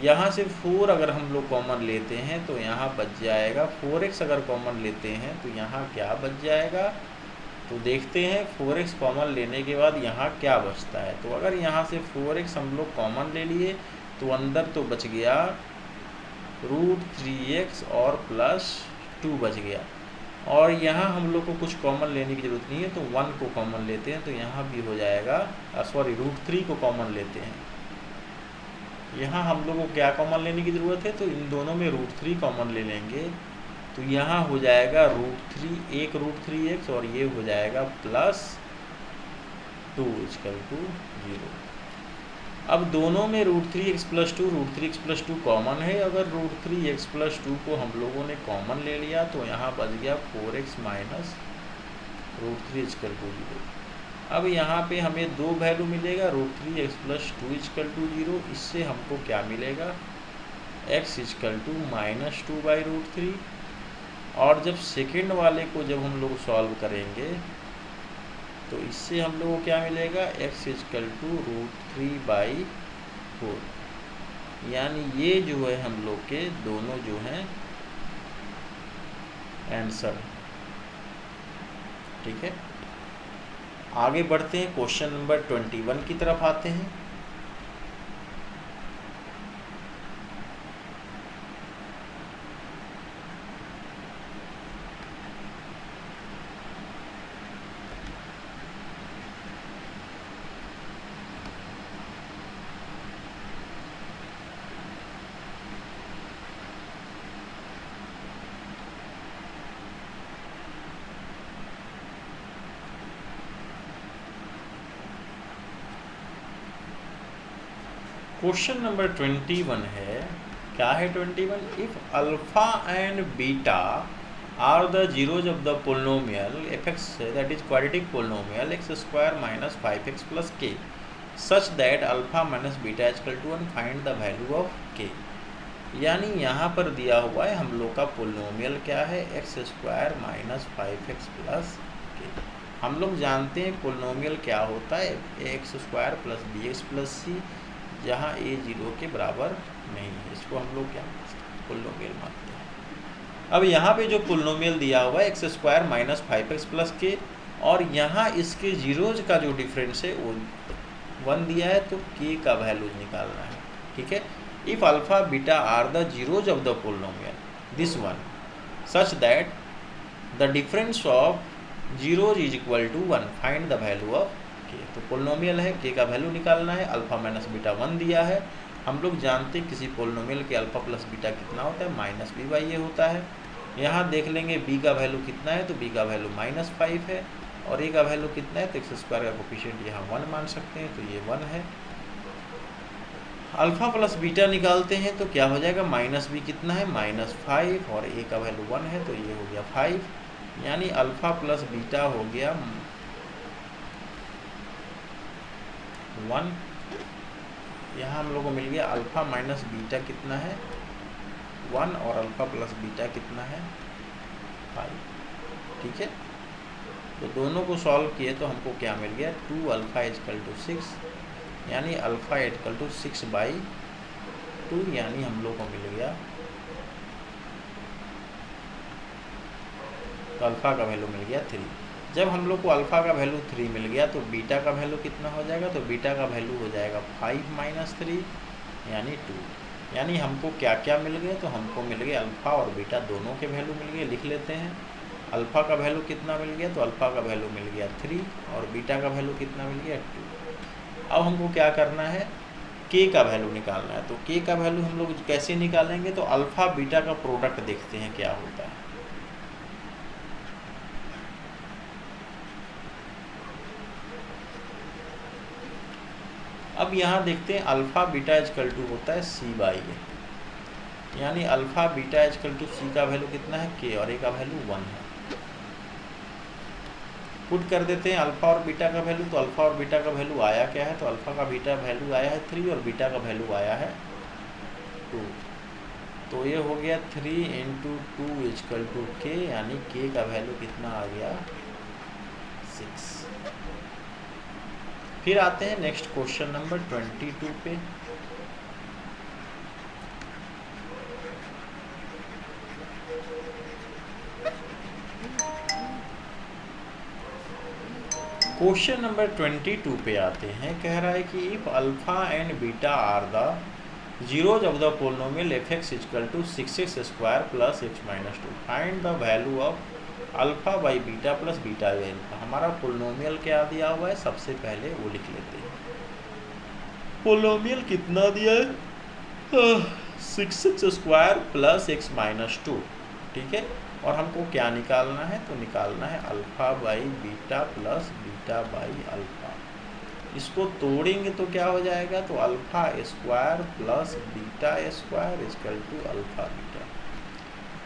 यहाँ से 4 अगर हम लोग कॉमन लेते हैं तो यहाँ बच जाएगा 4x। अगर कॉमन लेते हैं तो यहाँ क्या बच जाएगा, तो देखते हैं 4x कॉमन लेने के बाद यहाँ क्या बचता है। तो अगर यहाँ से 4x हम लोग कॉमन ले लिए तो अंदर तो बच गया √3x और +2 बच गया। और यहाँ हम लोग को कुछ कॉमन लेने की ज़रूरत नहीं है, तो 1 को कॉमन लेते हैं तो यहाँ भी हो जाएगा, सॉरी √3 को कॉमन लेते हैं। यहाँ हम लोग को क्या कॉमन लेने की ज़रूरत है, तो इन दोनों में √3 कॉमन ले लेंगे तो यहाँ हो जाएगा √3, एक √3x और ये हो जाएगा +2 = 0। अब दोनों में √3x + 2 √3x + 2 कॉमन है। अगर √3x + 2 को हम लोगों ने कॉमन ले लिया तो यहाँ बच गया 4x - √3 = 0। अब यहाँ पे हमें दो वैल्यू मिलेगा, √3x + 2 = 0। इससे हमको क्या मिलेगा, x = -2/√3। और जब सेकेंड वाले को जब हम लोग सॉल्व करेंगे तो इससे हम लोग को क्या मिलेगा, x = √3/4। यानी ये जो है हम लोग के दोनों जो हैं आंसर। ठीक है, आगे बढ़ते हैं, क्वेश्चन नंबर 21 की तरफ आते हैं। क्वेश्चन नंबर 21 है, क्या है 21, if alpha and beta are the zeros of the polynomial f(x) that is quadratic polynomial x² - 5x + k such that alpha - beta = 1, find the value of k। यानी यहाँ पर दिया हुआ है हम लोग का पोलिनोमियल क्या है, x² - 5x + k। हम लोग जानते हैं पोलिनोमियल क्या होता है, ax² + bx + c, जहाँ a 0 के बराबर नहीं है। इसको हम लोग क्या पोलिनोमियल मानते हैं। अब यहाँ पे जो पोलिनोमियल दिया हुआ है x² - 5x + k और यहाँ इसके जीरोज का जो डिफरेंस है वो 1 दिया है, तो k का वैल्यू निकालना है। ठीक है, if alpha beta are the zeros of the polynomial this one such that the difference of zeros = 1, find the value of k। तो पोलिनोमियल है, k का वैल्यू निकालना है। अल्फा - बीटा 1 दिया है। हम लोग जानते हैं किसी पोलिनोमियल के अल्फा + बीटा कितना होता है, -b/a होता है। यहाँ देख लेंगे b का वैल्यू कितना है, तो b का वैल्यू -5 है और a का वैल्यू कितना है, तो x² का कोफिशिएंट यहाँ 1 मान सकते हैं, तो ये 1 है। अल्फ़ा प्लस बीटा निकालते हैं तो क्या हो जाएगा, माइनस बी कितना है -5 और ए का वैल्यू 1 है तो ये हो गया 5, यानी अल्फ़ा प्लस बीटा हो गया 1। यहाँ हम लोग को मिल गया अल्फ़ा माइनस बीटा कितना है 1 और अल्फ़ा प्लस बीटा कितना है 5। ठीक है, तो दोनों को सॉल्व किए तो हमको क्या मिल गया 2 अल्फ़ा इक्वल टू 6, यानी अल्फ़ा इक्वल टू 6/2, यानी हम लोग को मिल गया, तो अल्फ़ा का वैल्यू मिल गया 3। जब हम लोग को अल्फ़ा का वैल्यू 3 मिल गया तो बीटा का वैल्यू कितना हो जाएगा, तो बीटा का वैल्यू हो जाएगा 5 - 3 यानी 2। यानी हमको क्या क्या मिल गए, तो हमको मिल गए अल्फ़ा और बीटा दोनों के वैल्यू मिल गए। लिख लेते हैं, अल्फ़ा का वैल्यू कितना मिल गया, तो अल्फ़ा का वैल्यू मिल गया 3 और बीटा का वैल्यू कितना मिल गया 2। अब हमको क्या करना है, के का वैल्यू निकालना है। तो के का वैल्यू हम लोग कैसे निकालेंगे, तो अल्फ़ा बीटा का प्रोडक्ट देखते हैं क्या होता है। अब यहाँ देखते हैं अल्फ़ा बीटा इक्वल टू होता है c/a, यानी alpha beta equal to c का वैल्यू कितना है k और a का वैल्यू 1 है। पुट कर देते हैं अल्फ़ा और बीटा का वैल्यू, तो अल्फ़ा और बीटा का वैल्यू आया क्या है, तो अल्फ़ा का बीटा वैल्यू आया है 3 और बीटा का वैल्यू आया है 2। तो ये हो गया 3 × 2 इक्वल टू k, यानी k का वैल्यू कितना आ गया 6। फिर आते हैं नेक्स्ट क्वेश्चन नंबर 22 पे। क्वेश्चन नंबर 22 पे आते हैं। कह रहा है कि if alpha and beta are the zeros of the polynomial fx equal to 6x² + x - 2, find the value of alpha by beta plus beta by alpha. हमारा पोलिनोमियल क्या दिया हुआ है, सबसे पहले वो लिख लेते हैं। पोलिनोमियल कितना दिया है 6x² + x - 2। ठीक है, और हमको क्या निकालना है, तो निकालना है alpha by beta plus beta by alpha. इसको तोड़ेंगे तो क्या हो जाएगा, तो alpha square plus beta square equal to alpha beta.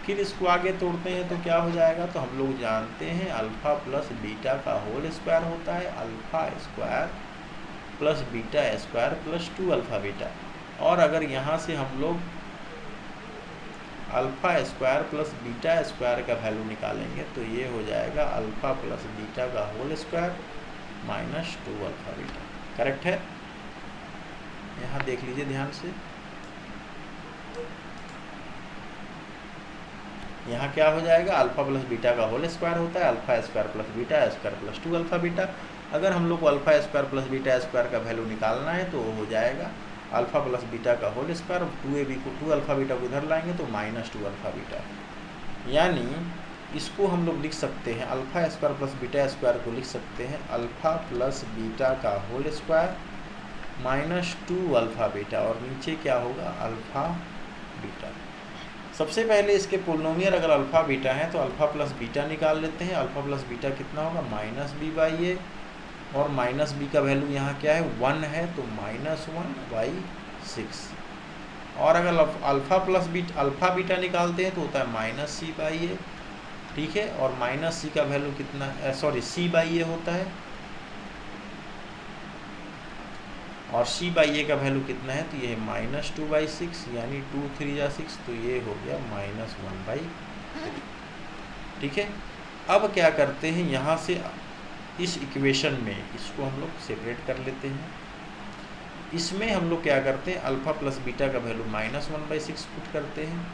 फिर इसको आगे तोड़ते हैं तो क्या हो जाएगा, तो हम लोग जानते हैं अल्फ़ा प्लस बीटा का होल स्क्वायर होता है alpha square plus beta square plus 2 alpha beta. और अगर यहाँ से हम लोग alpha square plus beta square का वैल्यू निकालेंगे तो ये हो जाएगा अल्फ़ा प्लस बीटा का whole square minus 2 alpha beta. Correct है, यहाँ देख लीजिए ध्यान से। यहाँ क्या हो जाएगा, अल्फ़ा प्लस बीटा का होल स्क्वायर होता है alpha square plus beta square plus 2 alpha beta. अगर हम लोग को alpha square plus beta square का वैल्यू निकालना है तो हो जाएगा अल्फ़ा प्लस बीटा का होल स्क्वायर, 2ab को 2 अल्फ़ा बीटा को इधर लाएंगे तो माइनस 2 अल्फ़ा बीटा। यानी इसको हम लोग लिख सकते हैं alpha square plus beta square को लिख सकते हैं अल्फ़ा प्लस बीटा का whole square minus 2 alpha beta, और नीचे क्या होगा अल्फ़ा बीटा। सबसे पहले इसके पोलिनोमियल अगर अल्फ़ा बीटा है तो अल्फ़ा प्लस बीटा निकाल लेते हैं। अल्फ़ा प्लस बीटा कितना होगा -b/a, और माइनस बी का वैल्यू यहाँ क्या है 1 है तो -1/6। और अगर अल्फ़ा प्लस अल्फ़ा बीटा निकालते हैं तो होता है -c/a। ठीक है, और माइनस सी का वैल्यू कितना, c/a होता है, और c/a का वैल्यू कितना है, तो ये है -2/6, यानी 2 × 3 = 6, तो ये हो गया -1/3। ठीक है, अब क्या करते हैं, यहाँ से इस इक्वेशन में इसको हम लोग सेपरेट कर लेते हैं। इसमें हम लोग क्या करते हैं, अल्फ़ा प्लस बीटा का वैल्यू -1/6 पुट करते हैं,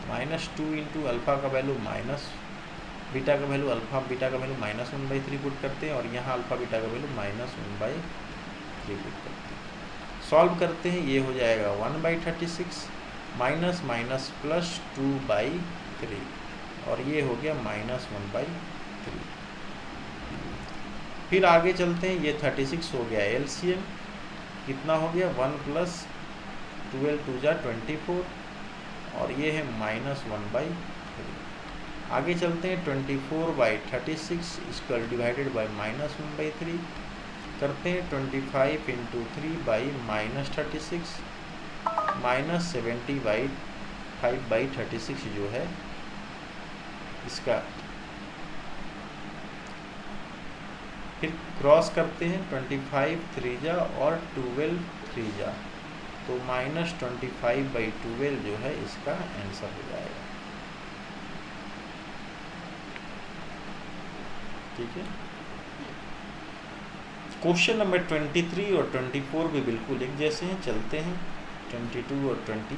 -2 × अल्फ़ा का वैल्यू माइनस बीटा का वैल्यू अल्फ़ा बीटा का वैल्यू -1/3 पुट करते हैं, और यहाँ अल्फ़ा बीटा का वैल्यू -1/3 पुट करते हैं। सॉल्व करते हैं, ये हो जाएगा 1/36 माइनस माइनस प्लस 2/3, और ये हो गया -1/3। फिर आगे चलते हैं, ये 36 हो गया एलसीएम, कितना हो गया 1 + 12 × 2 = 24, और ये है -1/3। आगे चलते हैं 24/36 डिवाइडेड बाई -1/3, करते हैं 25 इंटू 3 बाई -36 -70/5/36 जो है इसका। फिर क्रॉस करते हैं 25 3 और 12 3 तो -25/12 जो है इसका आंसर हो जाएगा। ठीक है। क्वेश्चन नंबर 23 और 24 भी बिल्कुल एक जैसे हैं, चलते हैं 22 और 20।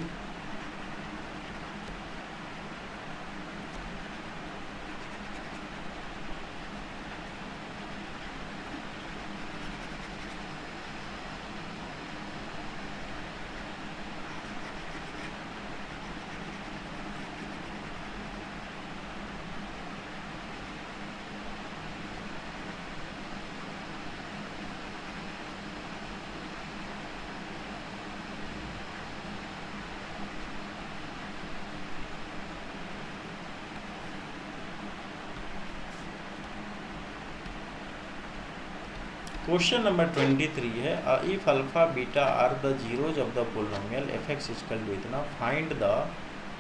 क्वेश्चन नंबर 23 है, if alpha beta are the zeros of the polynomial f x equal to इतना, फाइंड द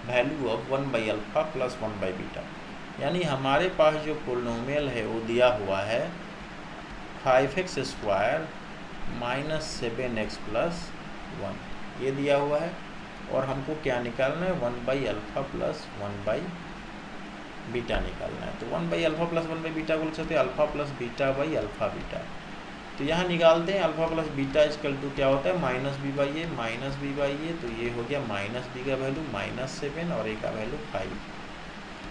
वैल्यू ऑफ 1/अल्फा प्लस 1/बीटा। यानी हमारे पास जो पोलिनोमियल है वो दिया हुआ है 5x² - 7x + 1, ये दिया हुआ है। और हमको क्या निकालना है, 1/अल्फा प्लस 1/बीटा निकालना है। तो 1/अल्फा प्लस 1/बीटा को लिख सकते हैं alpha plus beta by alpha beta. तो यहाँ निकालते हैं alpha plus beta equal to क्या होता है, -b/a -b/a। तो ये हो गया -b का वैल्यू -7 और a का वैल्यू 5।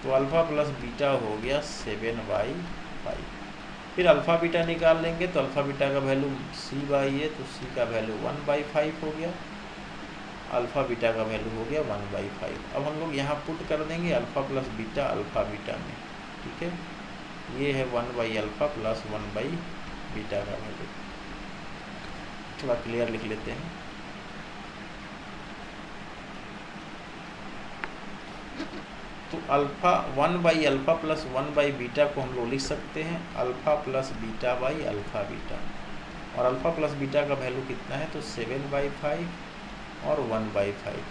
तो अल्फा प्लस बीटा हो गया 7/5। फिर अल्फा बीटा निकाल लेंगे तो अल्फा बीटा का वैल्यू c/a, तो c का वैल्यू 1/5 हो गया। अल्फा बीटा का वैल्यू हो गया 1/5। अब हम लोग यहाँ पुट कर देंगे alpha plus beta alpha beta में। ठीक है, ये है 1/अल्फा प्लस 1/बीटा का वैल्यू। थोड़ा क्लियर लिख लेते हैं। तो अल्फा 1/अल्फा प्लस 1/बीटा को हम लोग लिख सकते हैं alpha plus beta by alpha beta. और अल्फा प्लस बीटा का वैल्यू कितना है, तो 7/5 और 1/5।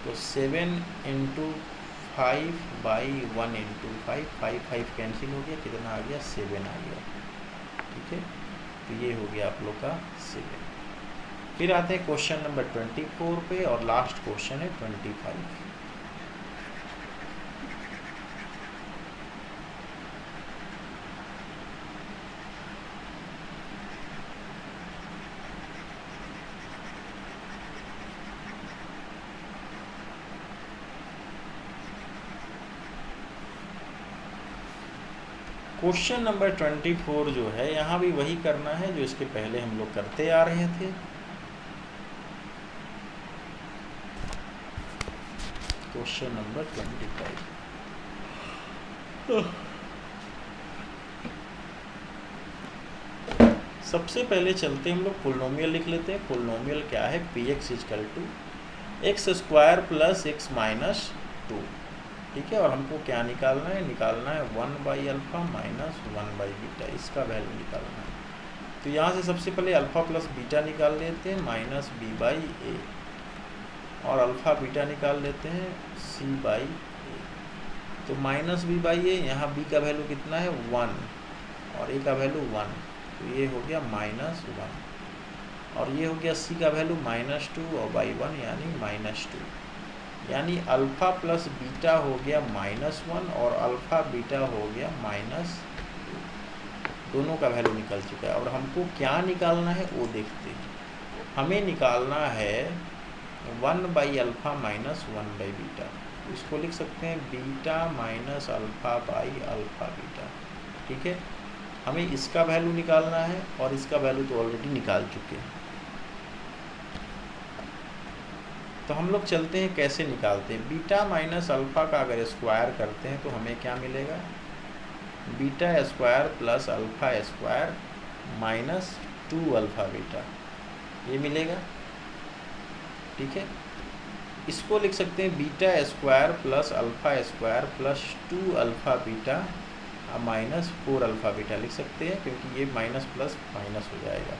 तो 7 × 5/1 × 5, 5 कैंसिल हो गया, कितना आ गया, 7 आ गया। ठीक है, तो ये हो गया आप लोग का 7। फिर आते हैं क्वेश्चन नंबर 24 पे, और लास्ट क्वेश्चन है 25। क्वेश्चन नंबर 24 जो है, यहाँ भी वही करना है जो इसके पहले हम लोग करते आ रहे थे। Question number 25। सबसे पहले चलते हम लोग पोलिनोमियल लिख लेते हैं। पोलिनोमियल क्या है, px = x² + x - 2। ठीक है, और हमको क्या निकालना है, 1/अल्फा माइनस 1/बीटा, इसका वैल्यू निकालना है। तो यहाँ से सबसे पहले अल्फा प्लस बीटा निकाल लेते हैं -b/a, और अल्फा बीटा निकाल लेते हैं c/a। तो -b/a, यहाँ b का वैल्यू कितना है, 1, और a का वैल्यू 1, तो ये हो गया -1। और ये हो गया c का वैल्यू -2 और /1 यानी -2। यानी अल्फ़ा प्लस बीटा हो गया -1 और अल्फ़ा बीटा हो गया -2। दोनों का वैल्यू निकल चुका है। और हमको क्या निकालना है वो देखते हैं। हमें निकालना है 1/अल्फ़ा माइनस 1/बीटा। इसको लिख सकते हैं beta minus alpha by alpha beta. ठीक है, हमें इसका वैल्यू निकालना है और इसका वैल्यू तो ऑलरेडी निकाल चुके हैं। तो हम लोग चलते हैं कैसे निकालते हैं। बीटा माइनस अल्फ़ा का अगर स्क्वायर करते हैं तो हमें क्या मिलेगा, beta square plus alpha square minus 2 alpha beta, ये मिलेगा। ठीक है, इसको लिख सकते हैं beta square plus alpha square plus 2 alpha beta अब माइनस 4 अल्फ़ा बीटा लिख सकते हैं, क्योंकि ये माइनस प्लस माइनस हो जाएगा।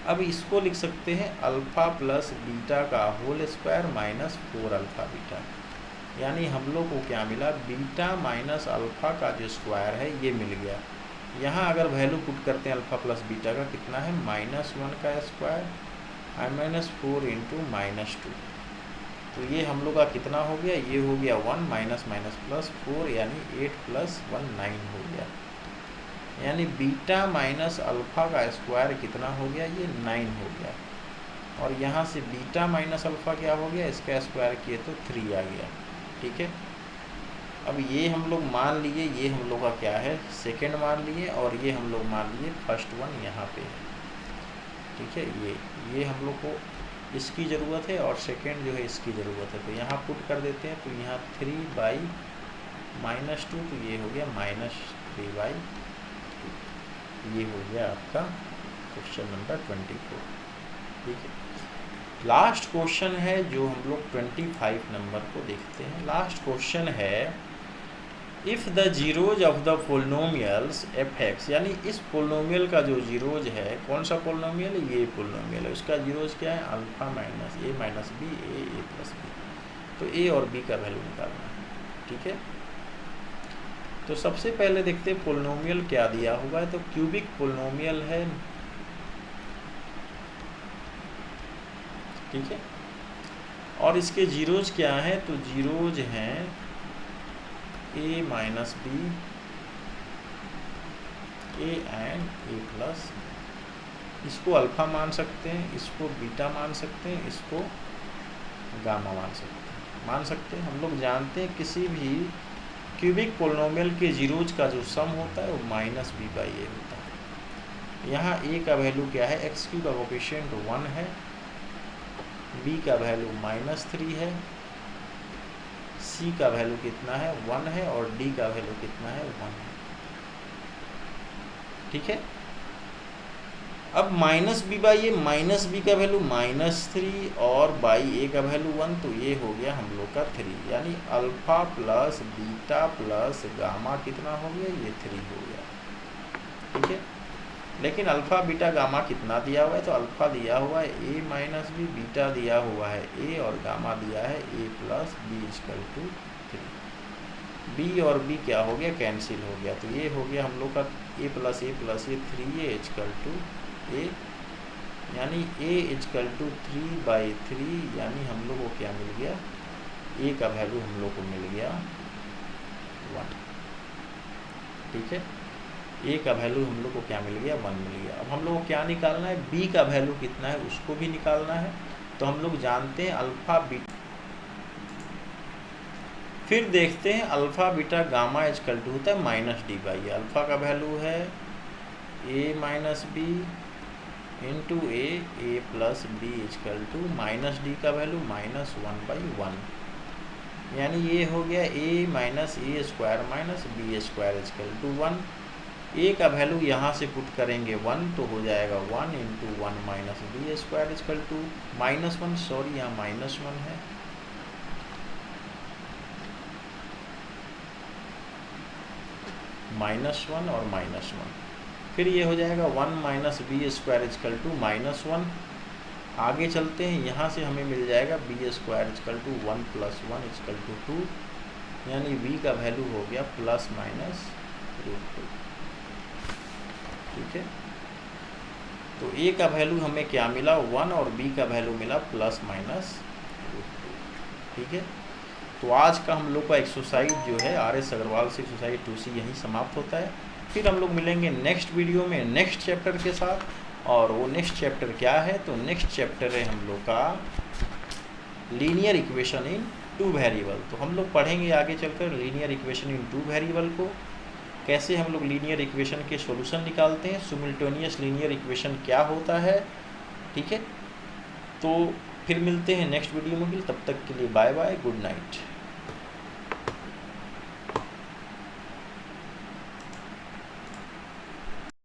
अब इसको लिख सकते हैं अल्फ़ा प्लस बीटा का whole square minus 4 alpha beta, यानी हम लोग को क्या मिला, बीटा माइनस अल्फ़ा का जो स्क्वायर है ये मिल गया। यहाँ अगर वैल्यू पुट करते हैं अल्फ़ा प्लस बीटा का, कितना है, -1 का स्क्वायर -4 इंटू -2, तो ये हम लोग का कितना हो गया, ये हो गया 1 माइनस माइनस प्लस 4, यानी 8 + 1 9 हो गया। यानी बीटा माइनस अल्फ़ा का स्क्वायर कितना हो गया, ये 9 हो गया। और यहाँ से बीटा माइनस अल्फ़ा क्या हो गया, इसका स्क्वायर किए तो 3 आ गया। ठीक है, अब ये हम लोग मान लिए, ये हम लोग का क्या है, सेकंड मान लिए, और ये हम लोग मान लिए फर्स्ट वन यहाँ पे है। ठीक है, ये हम लोग को इसकी ज़रूरत है, और सेकंड जो है इसकी ज़रूरत है, तो यहाँ पुट कर देते हैं। तो यहाँ 3/-2, तो ये हो गया -3/2, ये हो गया आपका क्वेश्चन नंबर 24। ठीक है, लास्ट क्वेश्चन है जो हम लोग 25 नंबर को देखते हैं। लास्ट क्वेश्चन है, if the zeros of the polynomials f(x), यानी इस पोलिनोमियल का जो जीरोज है, कौन सा पोलिनोमियल है, ये पोलिनोमियल है, उसका जीरोज क्या है, alpha minus a minus b a plus b. तो a और b का वैल्यू निकालना है। ठीक है, तो सबसे पहले देखते हैं पोलिनोमियल क्या दिया हुआ है। तो क्यूबिक पोलिनोमियल है। ठीक है, और इसके जीरोज क्या हैं, तो जीरोज हैं a minus b, a and a plus. इसको अल्फ़ा मान सकते हैं, इसको बीटा मान सकते हैं, इसको गामा मान सकते हैं। हम लोग जानते हैं किसी भी क्यूबिक पोलिनोमियल के जीरोज का जो सम होता है वो -b/a होता है। यहाँ a का वैल्यू क्या है, x³ का कोफिशिएंट 1 है, b का वैल्यू -3 है, c का वैल्यू कितना है, 1 है, और d का वैल्यू कितना है, 1 है। ठीक है, अब -b/a, -b का वैल्यू -3 और a का वैल्यू 1, तो ये हो गया हम लोग का 3, यानी alpha plus beta plus gamma कितना हो गया, ये 3 हो गया। ठीक है, लेकिन अल्फ़ा बीटा गामा कितना दिया हुआ है, तो अल्फ़ा दिया हुआ है a माइनस बी, बीटा दिया हुआ है a, और गामा दिया है a प्लस b = 3। b और b क्या हो गया, कैंसिल हो गया, तो ये हो गया हम लोग का a plus a plus a 3a = a, यानी a = 3/3, यानी हम लोग को क्या मिल गया, a का वैल्यू हम लोग को मिल गया 1। ठीक है, a का वैल्यू हम लोग को क्या मिल गया, 1 मिल गया। अब हम लोग को क्या निकालना है, b का वैल्यू कितना है उसको भी निकालना है। तो हम लोग जानते हैं अल्फ़ा बीटा, फिर देखते हैं अल्फ़ा बीटा गामा = होता है -d/a। अल्फ़ा का वैल्यू है a minus b into a plus b = -d का वैल्यू -1/1, यानी ये हो गया a minus a square minus b square = 1। a का वैल्यू यहाँ से पुट करेंगे 1, तो हो जाएगा 1 into 1 minus b square = -1, sorry यहाँ -1 है, -1 और -1, फिर ये हो जाएगा 1 माइनस b स्क्वायर = -1। आगे चलते हैं, यहाँ से हमें मिल जाएगा b स्क्वायर = 1 + 1 = 2, यानी b का वैल्यू हो गया ±√2। ठीक है, तो a का वैल्यू हमें क्या मिला, 1, और b का वैल्यू मिला ±√2। ठीक है, तो आज का हम लोग का एक्सरसाइज जो है RS अग्रवाल से एक्सरसाइज 2C यहीं समाप्त होता है। फिर हम लोग मिलेंगे नेक्स्ट वीडियो में नेक्स्ट चैप्टर के साथ, और वो नेक्स्ट चैप्टर क्या है, तो नेक्स्ट चैप्टर है हम लोग का लीनियर इक्वेशन इन 2 वेरिएबल। तो हम लोग पढ़ेंगे आगे चलकर लीनियर इक्वेशन इन 2 वेरिएबल को, कैसे हम लोग लीनियर इक्वेशन के सॉल्यूशन निकालते हैं, सिमुल्टेनियस लीनियर इक्वेशन क्या होता है। ठीक है, तो फिर मिलते हैं नेक्स्ट वीडियो में, तब तक के लिए बाय बाय, गुड नाइट।